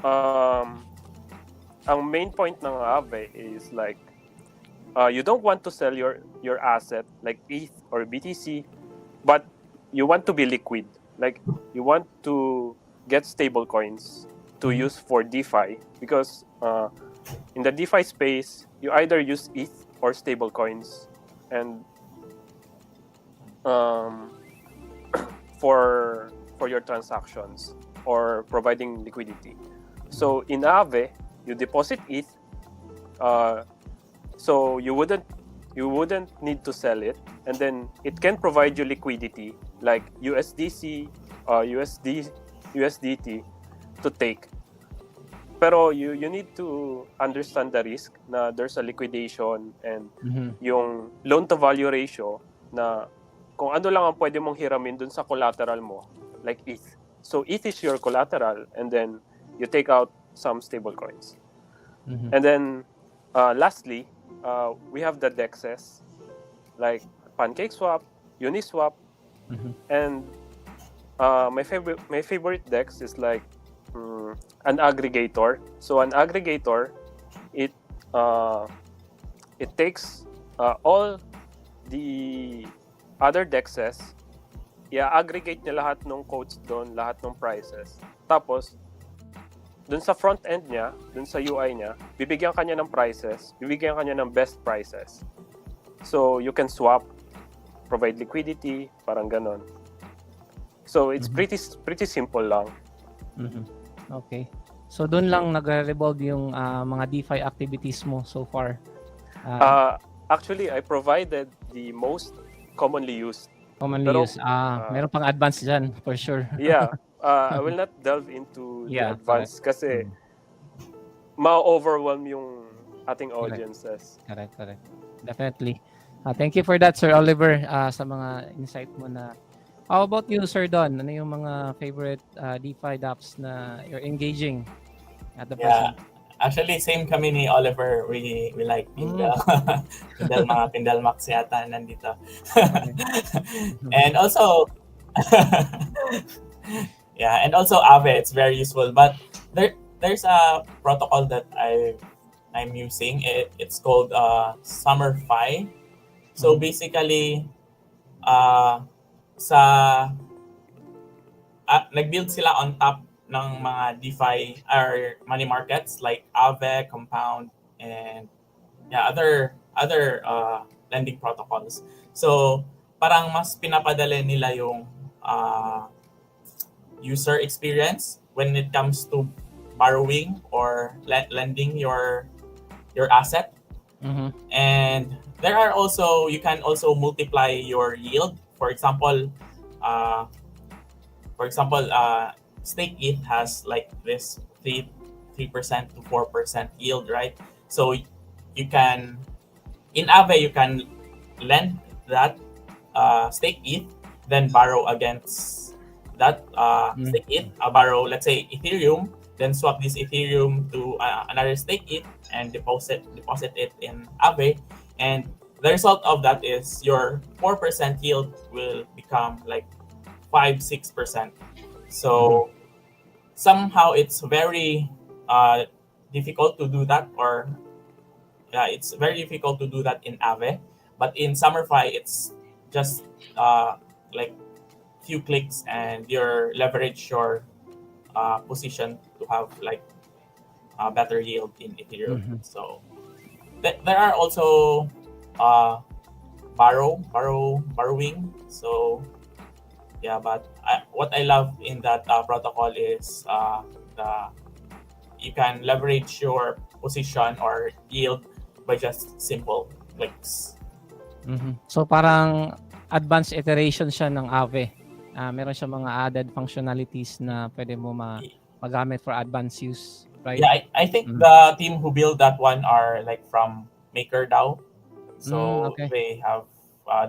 ang main point ng Aave is like you don't want to sell your asset like ETH or BTC, but you want to be liquid. Like you want to get stable coins to use for DeFi, because in the DeFi space, you either use ETH or stable coins, and for your transactions or providing liquidity. So in Aave, you deposit ETH, so you wouldn't need to sell it, and then it can provide you liquidity like USDC, USD, USDT to take. Pero you need to understand the risk na there's a liquidation and yung loan to value ratio na kung ano lang ang pwede mong hiramin dun sa collateral mo, like ETH. So ETH is your collateral and then you take out some stable coins. And then lastly, we have the DEXs like PancakeSwap, Uniswap, and my favorite DEX is like an aggregator. So an aggregator, it takes all the other DEXs, i-aggregate niya lahat ng codes doon, lahat ng prices. Tapos, doon sa front end niya, doon sa UI niya, bibigyan kanya ng prices, bibigyan kanya ng best prices. So, you can swap, provide liquidity, parang ganon. So, it's pretty simple lang. Okay. So doon lang nagre-revolve yung mga DeFi activities mo so far. Actually, I provided the most commonly used. Commonly used. Meron pang advanced dyan, for sure. Yeah. I will not delve into the advanced correct. kasi ma-overwhelm yung ating audiences. Correct. Definitely. Thank you for that, Sir Oliver, sa mga insight mo na. How about you, Sir Don? Ano yung mga favorite DeFi dApps na you're engaging at the present? Actually, same kami ni Oliver. We like Pindel. Mga Pindel Max yata nandito. And also, and also Aave, it's very useful. But there's a protocol that I'm using. It's called SummerFi. So basically, nag-build sila on top ng mga DeFi or money markets like Aave, Compound, and other lending protocols. So parang mas pinapadali nila yung user experience when it comes to borrowing or lending your asset. And there are also, you can also multiply your yield. For example, Stake ETH has like this 3% to 4% yield, right? So you can, in Aave, you can lend that Stake ETH, then borrow against that Stake ETH, borrow, let's say, Ethereum, then swap this Ethereum to another Stake ETH and deposit it in Aave. And the result of that is your 4% yield will become like 5-6%. So somehow it's very difficult to do that, or it's very difficult to do that in Aave. But in SummerFi, it's just like few clicks and you leverage your position to have like a better yield in Ethereum. So there are also borrowing. So but what I love in that protocol is you can leverage your position or yield by just simple clicks. So parang advanced iteration siya ng Aave. Meron siya mga added functionalities na pwede mo magamit for advanced use, right? Yeah, I think the team who built that one are like from MakerDAO. So they have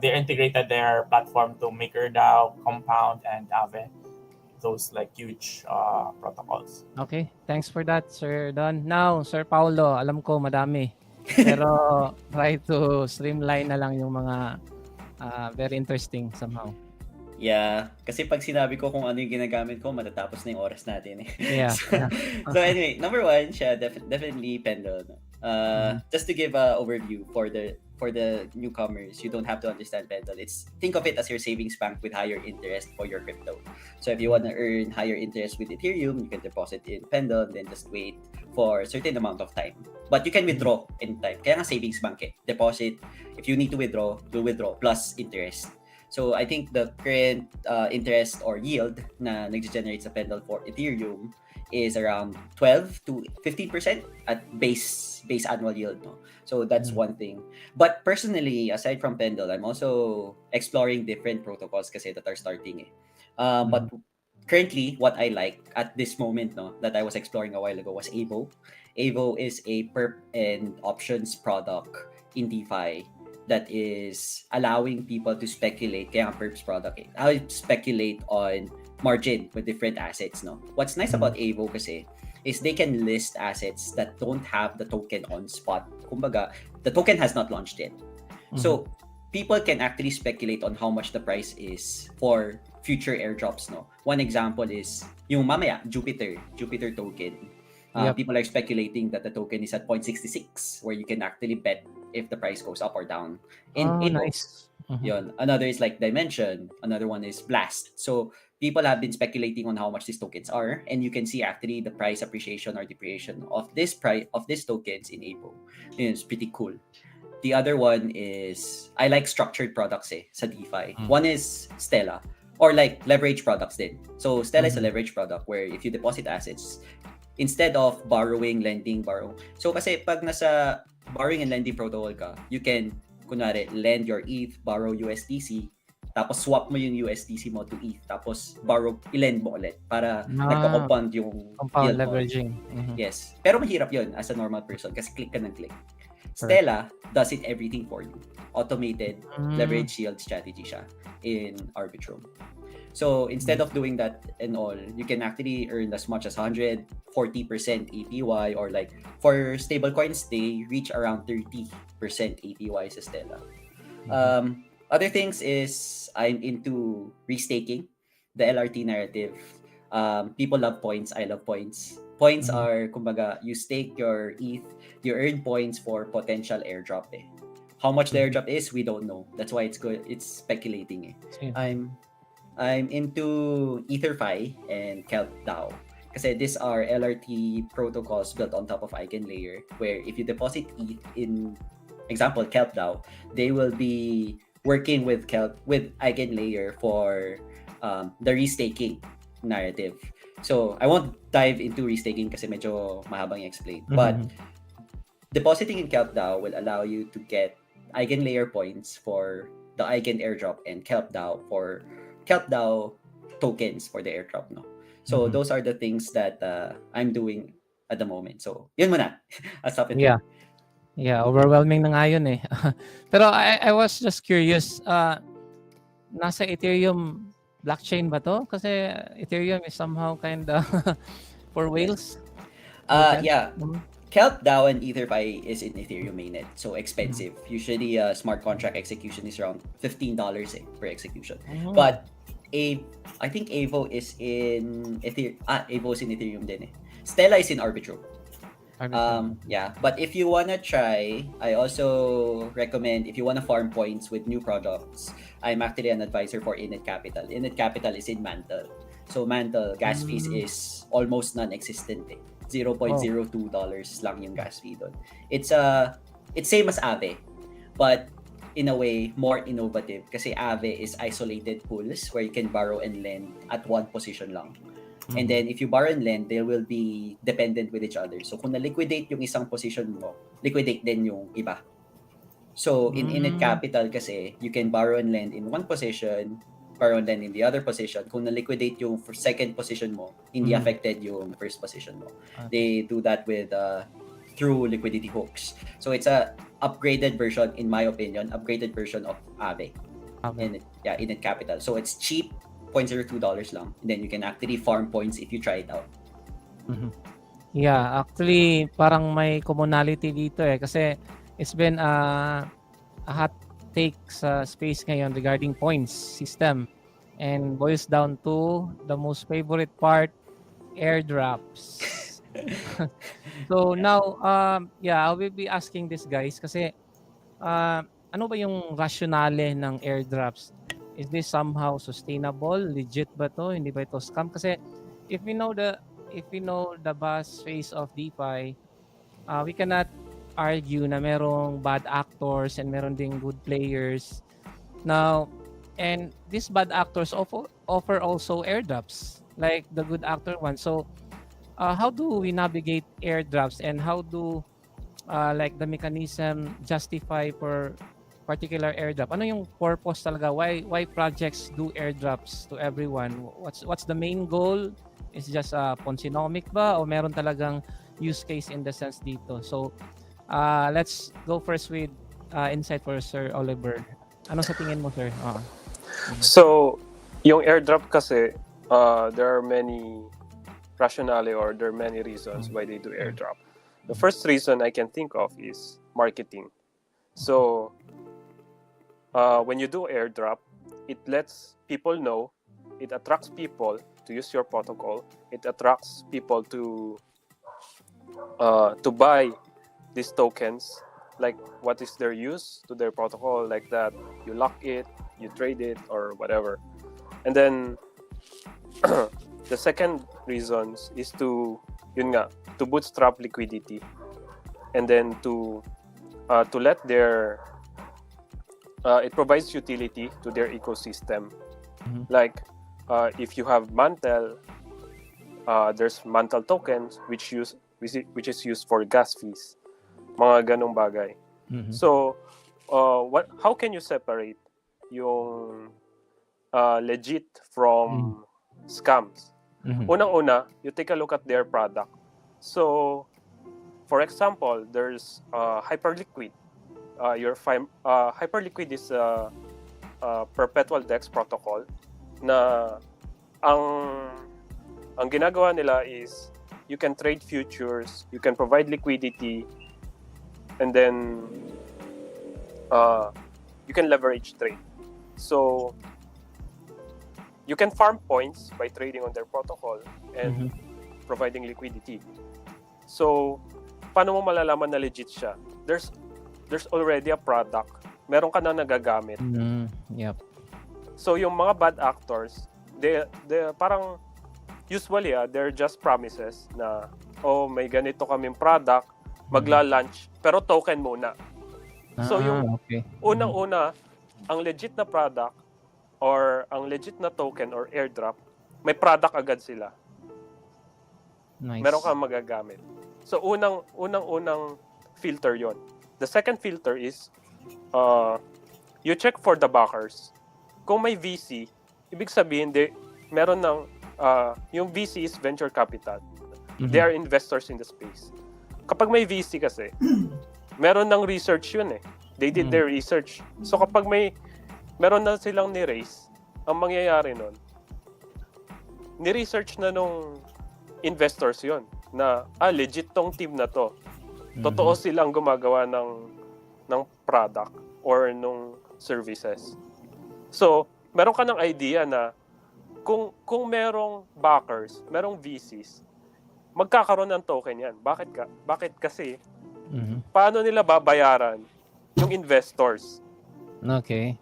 they integrated their platform to MakerDAO, Compound, and Aave. Those like huge protocols. Okay, thanks for that, Sir Don. Now, Sir Paulo, alam ko madami. Pero try to streamline na lang yung mga very interesting somehow. Yeah, kasi pag sinabi ko kung ano yung ginagamit ko, matatapos na yung oras natin. Yeah. So anyway, number one, siya definitely Pendle. Just to give an overview for the newcomers, you don't have to understand Pendle. Think of it as your savings bank with higher interest for your crypto. So if you want to earn higher interest with Ethereum, you can deposit in Pendle, then just wait for a certain amount of time. But you can withdraw anytime. Kaya nga savings bank deposit. If you need to withdraw, you'll withdraw plus interest. So I think the current interest or yield na nag-generate sa Pendle for Ethereum is around 12 to 15% at base annual yield. No? So that's one thing. But personally, aside from Pendle, I'm also exploring different protocols kasi that are starting. But currently, what I like at this moment, no, that I was exploring a while ago was Avo. Avo is a perp and options product in DeFi that is allowing people to speculate. Kaya nga perps product eh. How speculate on margin with different assets, no? What's nice about Avo kasi is they can list assets that don't have the token on spot. Kumbaga, the token has not launched yet. So, people can actually speculate on how much the price is for future airdrops, no? One example is yung mamaya, Jupiter token. Yep. People are speculating that the token is at 0.66, where you can actually bet if the price goes up or down. In Oh, Avo, nice. yun. Another is like Dimension. Another one is Blast. So people have been speculating on how much these tokens are, and you can see actually the price appreciation or depreciation of this price of these tokens in Avo. It's pretty cool. The other one is I like structured products sa DeFi. One is Stella or like leverage products din. So Stella is a leverage product where if you deposit assets, instead of borrowing, lending, borrow. So kasi pag nasa borrowing and lending protocol ka, you can kunwari lend your ETH, borrow USDC, tapos swap mo yung USDC mo to ETH, tapos i-lend mo ulit para nagko-compound yung Compound yield mo. leveraging. Yes. Pero mahirap yun as a normal person kasi click ka ng click. Stella does it everything for you. Automated leverage yield strategy siya in Arbitrum. So instead of doing that and all, you can actually earn as much as 140% APY, or like for stablecoins, they reach around 30% APY sa Stella. Other things is I'm into restaking, the LRT narrative. People love points. I love points. Points are, kumbaga, you stake your ETH, you earn points for potential airdrop. How much the airdrop is, we don't know. That's why it's good. It's speculating. I'm into EtherFi and Kelp DAO. Kasi these are LRT protocols built on top of EigenLayer, where if you deposit ETH in, example, Kelp DAO, they will be working with EigenLayer for the restaking narrative. So I won't dive into restaking kasi medyo mahabang i-explain. But depositing in Kelp DAO will allow you to get EigenLayer points for the Eigen airdrop and Kelp DAO for Kelp DAO tokens for the airdrop, no? So those are the things that I'm doing at the moment. So yun muna. I'll stop it. Yeah, overwhelming na nga yun eh. Pero I was just curious, nasa Ethereum blockchain ba to? Kasi Ethereum is somehow kind of for whales. Yeah. Kelp DAO and EtherFi is in Ethereum mainnet, so expensive. Usually, smart contract execution is around $15 per execution. But I think Avo is in Avo is in Ethereum din eh. Stella is in Arbitrum. Yeah, but if you wanna try, I also recommend, if you wanna farm points with new products, I'm actually an advisor for Init Capital. Init Capital is in Mantle. So Mantle, gas fees is almost non-existent eh. $0.02 lang yung gas fee doon. It's same as Aave, but in a way more innovative kasi Aave is isolated pools where you can borrow and lend at one position lang. And then if you borrow and lend, they will be dependent with each other. So kung na-liquidate yung isang position mo, liquidate din yung iba. So in Init Capital kasi, you can borrow and lend in one position, borrow and lend in the other position. Kung na-liquidate yung second position mo, hindi affected yung first position mo. They do that with through liquidity hooks. So it's a upgraded version, in my opinion, upgraded version of Aave. Init Capital. So it's cheap, $0.02 lang. And then you can actually farm points if you try it out. Yeah, actually parang may commonality dito eh kasi it's been a hot take sa space ngayon regarding points system, and boils down to the most favorite part, airdrops. So now I will be asking this guys kasi ano ba yung rationale ng airdrops? Is this somehow sustainable? Legit ba to? Hindi ba ito scam? Kasi if we know the buzz phase of DeFi, we cannot argue na merong bad actors and meron ding good players. Now, and these bad actors offer also airdrops like the good actor one. So, how do we navigate airdrops, and how do like the mechanism justify for particular airdrop? Ano yung purpose talaga? Why projects do airdrops to everyone? What's the main goal? Is just ponzinomic ba o meron talagang use case in the sense dito? So let's go first with insight for Sir Oliver. Ano sa tingin mo, sir? So, yung airdrop kasi, there are many rationale or there are many reasons why they do airdrop. The first reason I can think of is marketing. So, when you do airdrop, it lets people know, it attracts people to use your protocol, it attracts people to buy these tokens, like what is their use to their protocol, like that you lock it, you trade it, or whatever. And then the second reasons is to bootstrap liquidity, and then to let their it provides utility to their ecosystem. Like if you have Mantle, there's Mantle tokens which is used for gas fees, mga ganong bagay. So how can you separate yung legit from scams? Unang-una, you take a look at their product. So for example, there's Hyperliquid. Hyperliquid is a perpetual DEX protocol na ang ginagawa nila is you can trade futures, you can provide liquidity, and then you can leverage trade. So you can farm points by trading on their protocol and providing liquidity. So paano mo malalaman na legit siya? There's already a product. Meron ka na nagagamit. Yep. So yung mga bad actors, they parang usually they're just promises na may ganito kaming product, magla-launch pero token muna. So yung unang-una, ang legit na product or ang legit na token or airdrop, may product agad sila. Nice. Meron kang magagamit. So unang filter yon. The second filter is you check for the backers. Kung may VC, ibig sabihin meron ng yung VC is venture capital. They are investors in the space. Kapag may VC kasi, meron ng research yun eh. They did their research. So kapag meron na silang ni-raise, ang mangyayari nun, ni-research na nung investors yun na legit tong team na to. Totoo silang gumagawa ng product or nung services. So, meron ka ng idea na kung merong backers, merong VCs, magkakaroon ng token yan. Bakit kasi? Paano nila babayaran yung investors? Okay.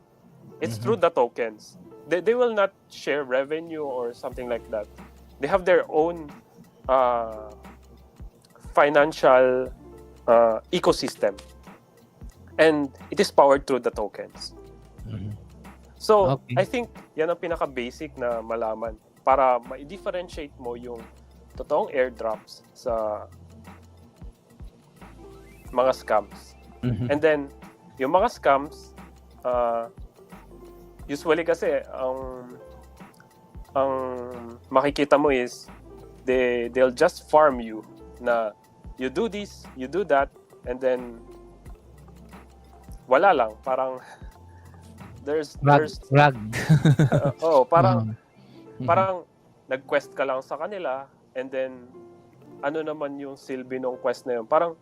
It's through the tokens. They will not share revenue or something like that. They have their own financial ecosystem. And it is powered through the tokens. So, I think yan ang pinaka-basic na malaman para ma-differentiate mo yung totoong airdrops sa mga scams. And then, yung mga scams, usually kasi, ang makikita mo is, they'll just farm you na you do this, you do that, and then wala lang, parang there's Rag. parang nag-quest ka lang sa kanila, and then ano naman yung silbi ng quest na yun, parang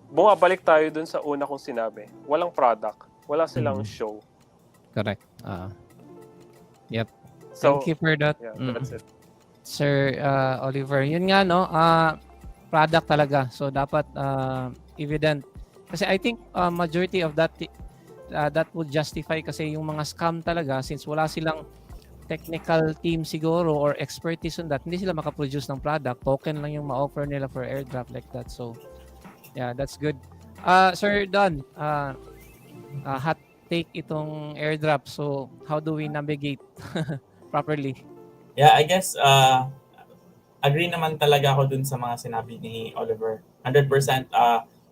bumabalik tayo dun sa una kong sinabi, walang product, wala silang show. Correct. Yep. So, thank you for that. Yeah, that's it. Sir Oliver, yun nga no, product talaga. So dapat evident. Kasi I think majority of that would justify kasi yung mga scam talaga, since wala silang technical team siguro or expertise on that, hindi sila makaproduce ng product. Token lang yung ma-offer nila for airdrop like that. So yeah, that's good. Sir Don, hot take itong airdrop. So how do we navigate properly? Yeah, I guess agree naman talaga ako dun sa mga sinabi ni Oliver. 100%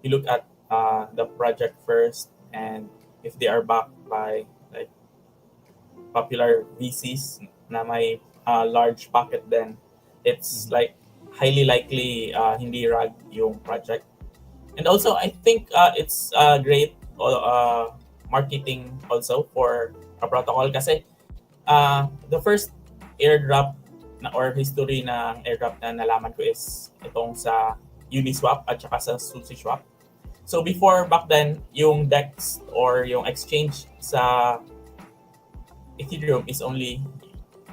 you look at the project first, and if they are backed by like popular VCs na may large pocket, then it's like highly likely hindi rag yung project. And also, I think it's great marketing also for a protocol kasi the first airdrop or history ng airdrop na nalaman ko is itong sa Uniswap at saka sa SushiSwap. So before, back then, yung DEX or yung exchange sa Ethereum is only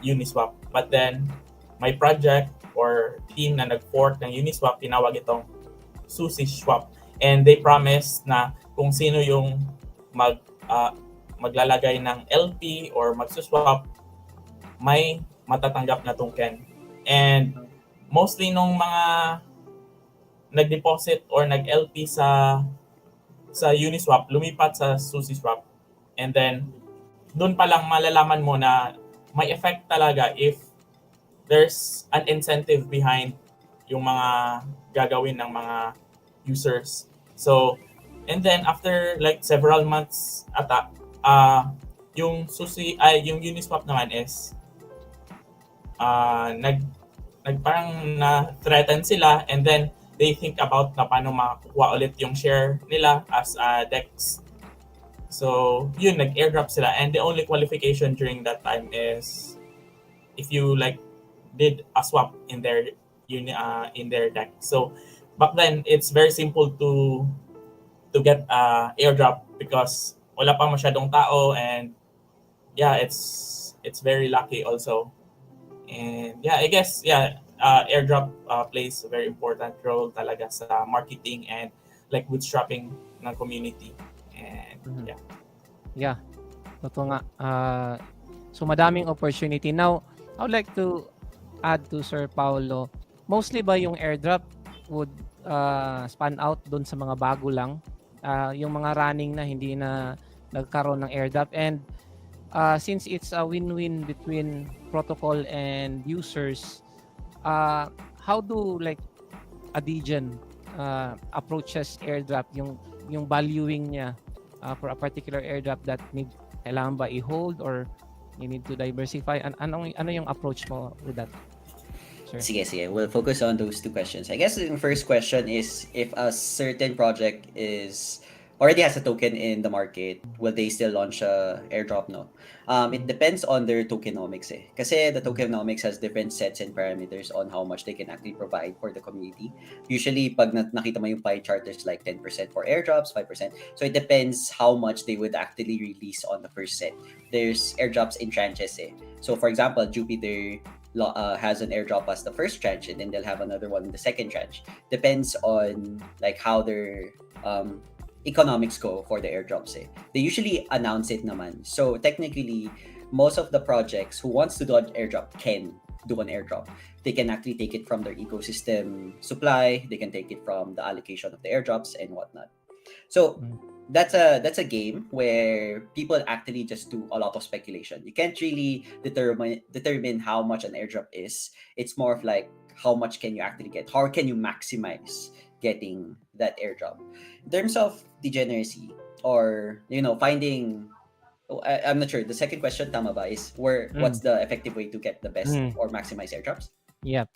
Uniswap. But then, my project or team na nag-fork ng Uniswap, tinawag itong SushiSwap. And they promised na kung sino yung maglalagay ng LP or magsuswap, may matatanggap na token. And mostly nung mga nag-deposit or nag-LP sa Uniswap, lumipat sa SushiSwap. And then, doon pa lang malalaman mo na may effect talaga if there's an incentive behind yung mga gagawin ng mga users. So, and then after like several months ata, yung Uniswap naman is parang na-threaten sila, and then they think about na paano makakuha ulit yung share nila as DEX. So, yun, nag-airdrop sila. And the only qualification during that time is if you like did a swap in their deck. So, back then, it's very simple to get airdrop because wala pa masyadong tao, and yeah, it's very lucky also. And yeah, I guess, yeah, airdrop plays a very important role talaga sa marketing and like bootstrapping ng community. And yeah. Yeah, totoo nga. So madaming opportunity. Now, I would like to add to Sir Paulo, mostly ba yung airdrop would span out doon sa mga bago lang? Yung mga running na hindi na nagkaroon ng airdrop, and since it's a win-win between protocol and users, how do like a Degen approaches airdrop, yung valuing niya for a particular airdrop that kailangan ba i-hold or you need to diversify? Ano yung approach mo with that? Sure. Sige. We'll focus on those two questions. I guess the first question is if a certain project already has a token in the market, will they still launch a airdrop? No. It depends on their tokenomics Kasi the tokenomics has different sets and parameters on how much they can actually provide for the community. Usually, pag nakita mo yung pie chart, there's like 10% for airdrops, 5%. So it depends how much they would actually release on the first set. There's airdrops in tranches So for example, Jupiter has an airdrop as the first tranche, and then they'll have another one in the second tranche. Depends on like how their economics go for the airdrops They usually announce it naman. So technically, most of the projects who wants to do an airdrop can do an airdrop. They can actually take it from their ecosystem supply. They can take it from the allocation of the airdrops and whatnot. So that's a game where people actually just do a lot of speculation. You can't really determine how much an airdrop is. It's more of like how much can you actually get? How can you maximize getting that airdrop? In terms of degeneracy or finding, I'm not sure. The second question, tama ba, is what's the effective way to get the best or maximize airdrops? Yep.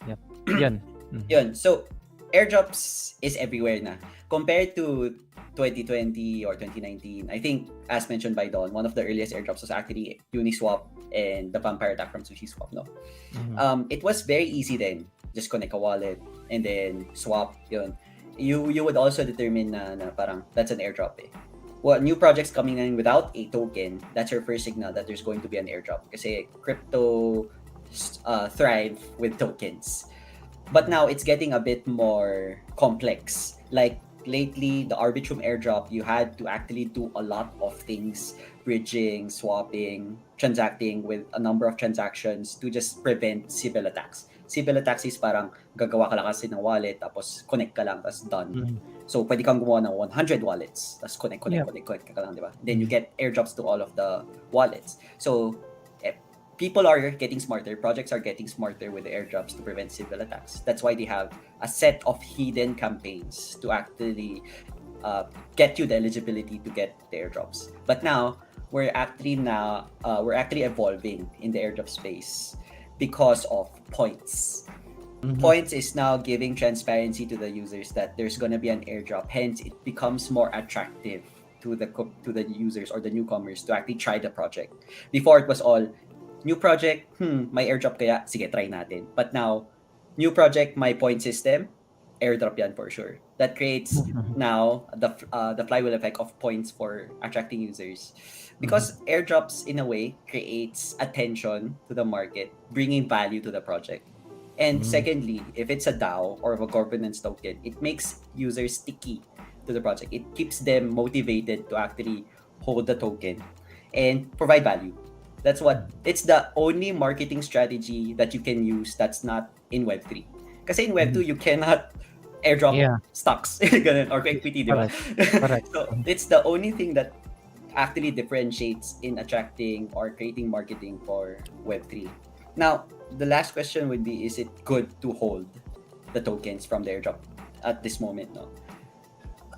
Yun. Yun. So airdrops is everywhere na. Compared to 2020 or 2019, I think, as mentioned by Don, one of the earliest airdrops was actually Uniswap and the vampire attack from SushiSwap. No, it was very easy then. Just connect a wallet and then swap. Yun. You would also determine na parang that's an airdrop Well, new projects coming in without a token, that's your first signal that there's going to be an airdrop. Kasi crypto thrive with tokens. But now it's getting a bit more complex. Like lately, the Arbitrum airdrop, you had to actually do a lot of things, bridging, swapping, transacting with a number of transactions to just prevent civil attacks. Civil attacks is parang gagawa ka lang kasi ng wallet, tapos connect ka lang, tapos done. So, pwede kang gumawa ng 100 wallets, tapos connect ka lang, di ba? Then you get airdrops to all of the wallets. So, people are getting smarter, projects are getting smarter with the airdrops to prevent civil attacks. That's why they have a set of hidden campaigns to actually get you the eligibility to get the airdrops. But now we're actually evolving in the airdrop space because of points. Points is now giving transparency to the users that there's going to be an airdrop. Hence, it becomes more attractive to the users or the newcomers to actually try the project. Before, it was all new project, may airdrop kaya, sige, try natin. But now, new project, my point system, airdrop yan for sure. That creates now the flywheel effect of points for attracting users. Because airdrops, in a way, creates attention to the market, bringing value to the project. And secondly, if it's a DAO or a governance token, it makes users sticky to the project. It keeps them motivated to actually hold the token and provide value. It's the only marketing strategy that you can use that's not in Web3. Kasi in Web2, you cannot airdrop stocks ganun, or equity, di ba? Correct. So it's the only thing that actually differentiates in attracting or creating marketing for Web3. Now, the last question would be, is it good to hold the tokens from the airdrop at this moment? No.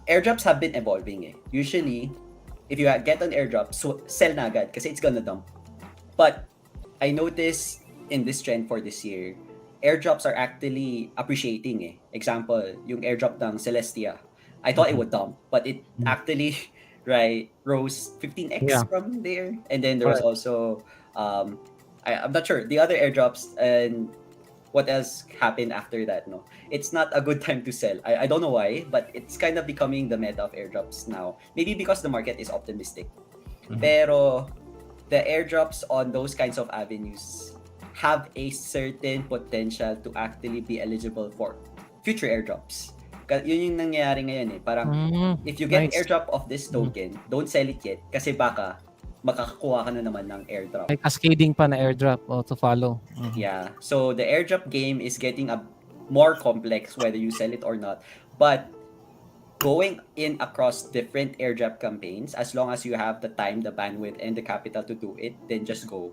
Airdrops have been evolving. Usually, if you get an airdrop, sell na agad kasi it's gonna dump. But I noticed in this trend for this year, airdrops are actually appreciating. Example, yung airdrop ng Celestia. I thought it would dump, but it actually rose 15x from there. And then there was also I'm not sure the other airdrops and what else happened after that. No, it's not a good time to sell. I don't know why, but it's kind of becoming the meta of airdrops now. Maybe because the market is optimistic. Pero the airdrops on those kinds of avenues have a certain potential to actually be eligible for future airdrops. Yun yung nangyayari ngayon Parang if you get airdrop of this token, don't sell it yet kasi baka makakakuha ka na naman ng airdrop. Like cascading pa na airdrop to follow. Yeah. So the airdrop game is getting more complex whether you sell it or not. But going in across different airdrop campaigns, as long as you have the time, the bandwidth, and the capital to do it, then just go.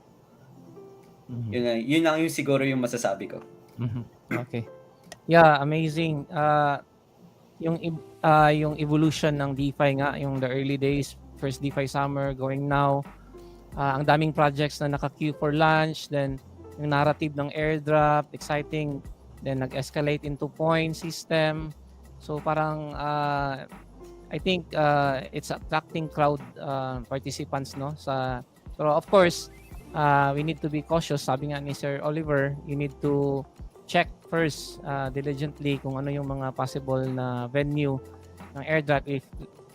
Yun lang yung siguro yung masasabi ko. Okay. Yeah, amazing. Yung evolution ng DeFi nga, yung the early days, first DeFi summer, going now. Ang daming projects na naka-queue for launch, then yung narrative ng airdrop, exciting, then nag-escalate into point system. So parang I think it's attracting crowd participants pero of course we need to be cautious. Sabi nga ni Sir Oliver, you need to check first diligently kung ano yung mga possible na venue ng airdrop, if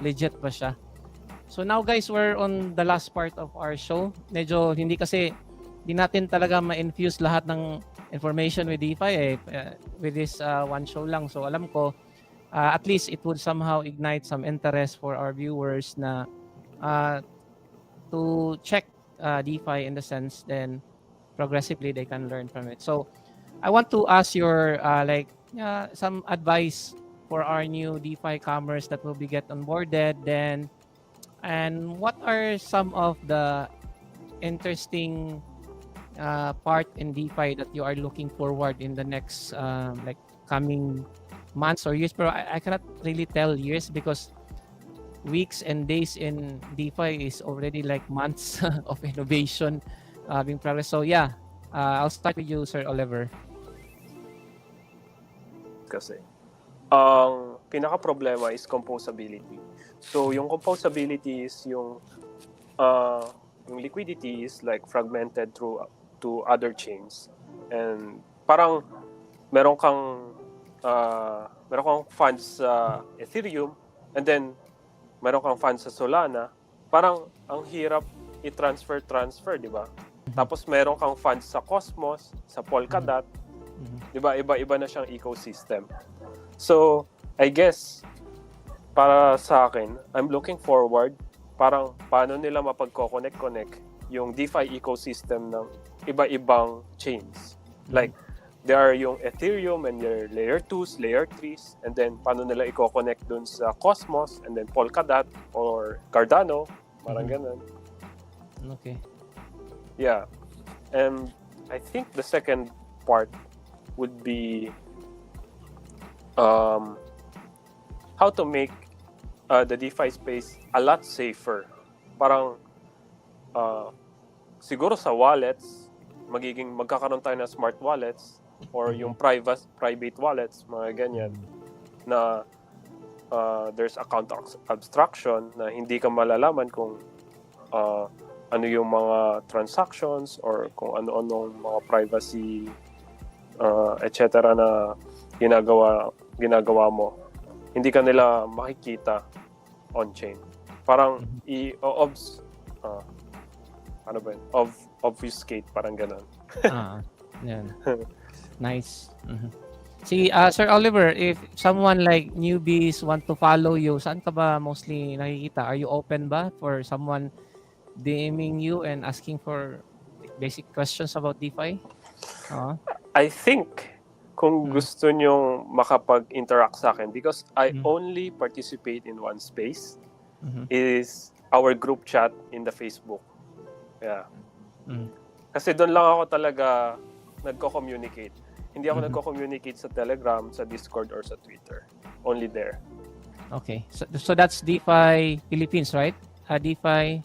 legit ba siya. So now guys, we're on the last part of our show. Medyo hindi natin talaga ma-infuse lahat ng information with DeFi with this one show lang. So alam ko at least it would somehow ignite some interest for our viewers na to check DeFi in the sense, then progressively they can learn from it. So I want to ask your some advice for our new DeFi commerce that will be get onboarded then, and what are some of the interesting part in DeFi that you are looking forward in the next coming months or years? Pero I cannot really tell years because weeks and days in DeFi is already like months of innovation being progressed. So yeah, I'll start with you, Sir Oliver. Kasi ang pinaka-problema is composability. So yung composability is yung liquidity is like fragmented through to other chains. And parang meron kang funds sa Ethereum and then meron kang funds sa Solana. Parang ang hirap i-transfer, di ba? Tapos meron kang funds sa Cosmos, sa Polkadot. Di ba? Iba-iba na siyang ecosystem. So, I guess para sa akin, I'm looking forward parang paano nila mapagko-connect yung DeFi ecosystem ng iba-ibang chains. Like, there are yung Ethereum and your layer 2s, layer 3s, and then paano nila i-connect dun sa Cosmos and then Polkadot or Cardano, parang ganun. Okay. Yeah. And I think the second part would be how to make the DeFi space a lot safer. Parang siguro sa wallets, magkakaroon tayo ng smart wallets or yung private wallets, mga ganyan, na there's account abstraction na hindi ka malalaman kung ano yung mga transactions or kung ano-anong mga privacy etc. na ginagawa mo. Hindi ka nila makikita on-chain. Parang ano ba yun? Obfuscate, parang ganun. Yan. Nice. Si Sir Oliver, if someone like newbies want to follow you, saan ka ba mostly nakikita? Are you open ba for someone DMing you and asking for basic questions about DeFi? I think kung gusto nyong makapag-interact sa akin, because I only participate in one space, is our group chat in the Facebook. Yeah. Kasi doon lang ako talaga nagko-communicate. Hindi ako nagko-communicate sa Telegram, sa Discord, or sa Twitter. Only there. Okay. So that's DeFi Philippines, right? DeFi...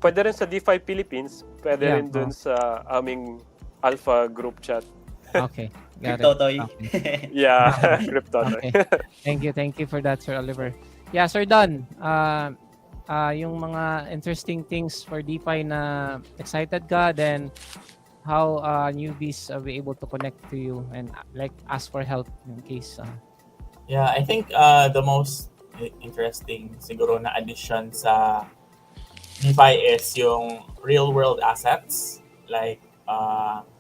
Pwede rin sa DeFi Philippines. Pwede rin dun sa aming Alpha group chat. Okay. Got Cryptotoy. Okay. Yeah, Cryptotoy. Okay. Thank you for that, Sir Oliver. Yeah, Sir Don, yung mga interesting things for DeFi na excited ka, then how newbies will be able to connect to you and like ask for help in case. Yeah, I think the most interesting siguro na addition sa DeFi is yung real world assets like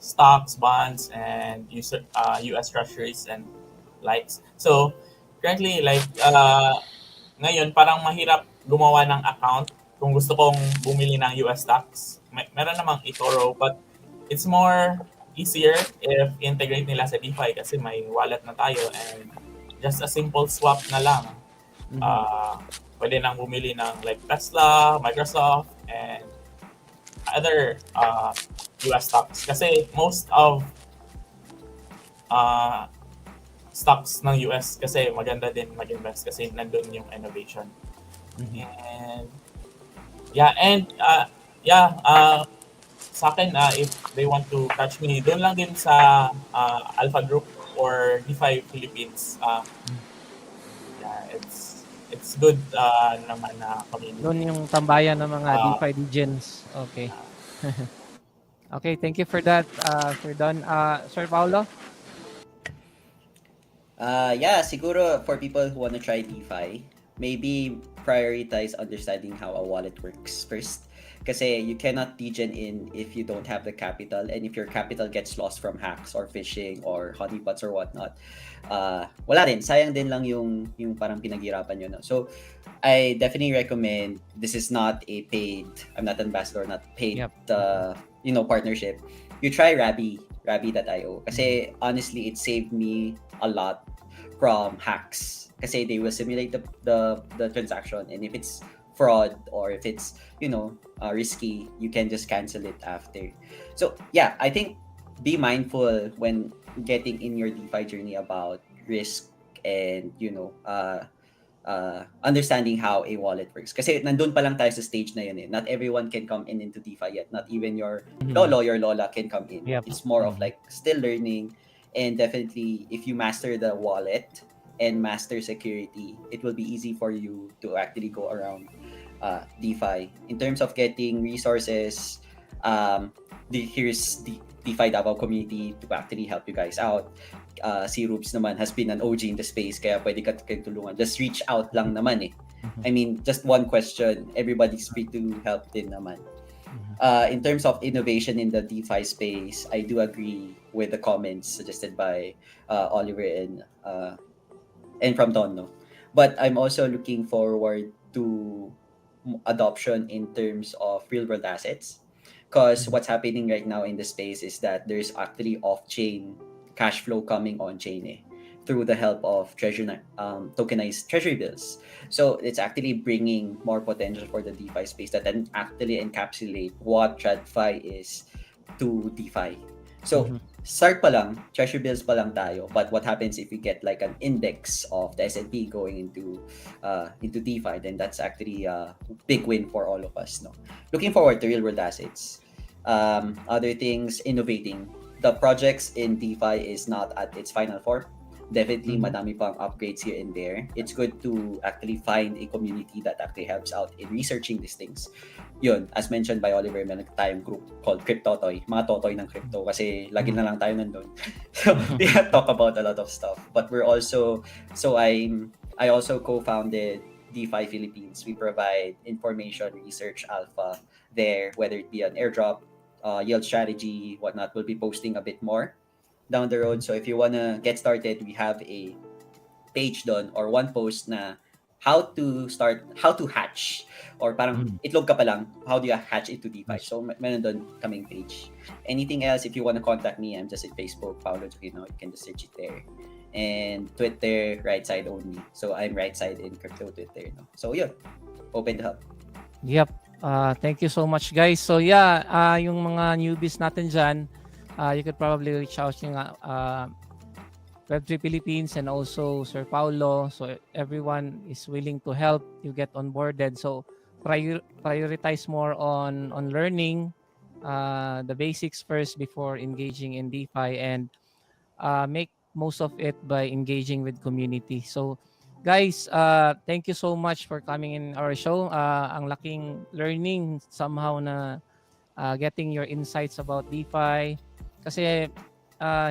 stocks, bonds, and US treasuries and likes. So currently, like ngayon parang mahirap gumawa ng account kung gusto kong bumili ng US stocks. Meron namang eToro, but it's more easier if integrate nila sa DeFi kasi may wallet na tayo and just a simple swap na lang. Pwede nang bumili ng like Tesla, Microsoft, and other US stocks. Kasi most of stocks ng US kasi maganda din mag-invest kasi nandun yung innovation. And sa akin, if they want to catch me, doon lang din sa Alpha Group or DeFi Philippines. It's good naman na community. Doon yung tambayan ng mga DeFi Degens. Okay. Okay, thank you for that, Sir Don. Sir Paulo? Siguro for people who want to try DeFi, maybe prioritize understanding how a wallet works first. Kasi you cannot degen in if you don't have the capital, and if your capital gets lost from hacks or phishing or honeypots or whatnot, wala rin. Sayang din lang yung parang pinaghirapan nyo. No? So, I definitely recommend, this is not a paid, I'm not ambassador, not paid, partnership. You try Rabby.io. Kasi honestly, it saved me a lot from hacks. Kasi they will simulate the transaction, and if it's fraud or if it's risky, you can just cancel it after. So yeah, I think be mindful when getting in your DeFi journey about risk and understanding how a wallet works. Kasi nandun pa lang tayo sa stage na yun eh. Not everyone can come into DeFi yet. Not even your lolo, your lola can come in. Yep. It's more of like still learning, and definitely if you master the wallet and master security, it will be easy for you to actually go around DeFi. In terms of getting resources, here's the DeFi Davao community to actually help you guys out. Si Rubes naman has been an OG in the space, kaya pwede ka tulungan. Just reach out lang naman eh. I mean, just one question, everybody's free to help din naman. In terms of innovation in the DeFi space, I do agree with the comments suggested by Oliver and from Donno. But I'm also looking forward to adoption in terms of real world assets, because what's happening right now in the space is that there's actually off-chain cash flow coming on-chain through the help of tokenized treasury bills. So it's actually bringing more potential for the DeFi space that then actually encapsulate what TradFi is to DeFi. So, Mhm. start pa lang, treasury bills pa lang tayo. But what happens if we get like an index of the S&P going into DeFi, then that's actually a big win for all of us, no? Looking forward to real world assets. Other things, innovating. The projects in DeFi is not at its final form. Definitely, Mhm. madami pang upgrades here and there. It's good to actually find a community that actually helps out in researching these things. Yun, as mentioned by Oliver, meron tayong group called Cryptotoy. Mga totoy ng crypto kasi lagi na lang tayo nandun. So, we have talk about a lot of stuff. But we're also, so I also co-founded DeFi Philippines. We provide information, research, alpha there, whether it be an airdrop, yield strategy, whatnot. We'll be posting a bit more down the road. So if you wanna get started, we have a page doon or one post na how to hatch or parang Mm. itlog ka pa lang, how do you hatch into DeFi? Yes. So meron doon kaming page. Anything else, if you wanna contact me, I'm just at Facebook, Paolo Jokino, you can just search it there. And Twitter, right side only. So I'm right side in crypto Twitter. No? So yun, open to help. Yep. Thank you so much, guys. So yeah, yung mga newbies natin dyan, you could probably reach out yung Web3 Philippines and also Sir Paulo. So everyone is willing to help you get onboarded. So prioritize more on learning the basics first before engaging in DeFi, and make most of it by engaging with community. So guys, thank you so much for coming in our show. Ang laking learning somehow na getting your insights about DeFi. Kasi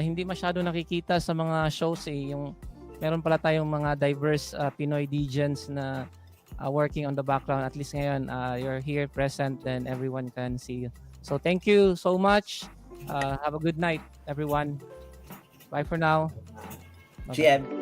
hindi masyado nakikita sa mga shows yung meron pala tayong mga diverse Pinoy Degens na working on the background. At least ngayon, you're here present and everyone can see you. So thank you so much. Have a good night, everyone. Bye for now. Bye-bye. GM.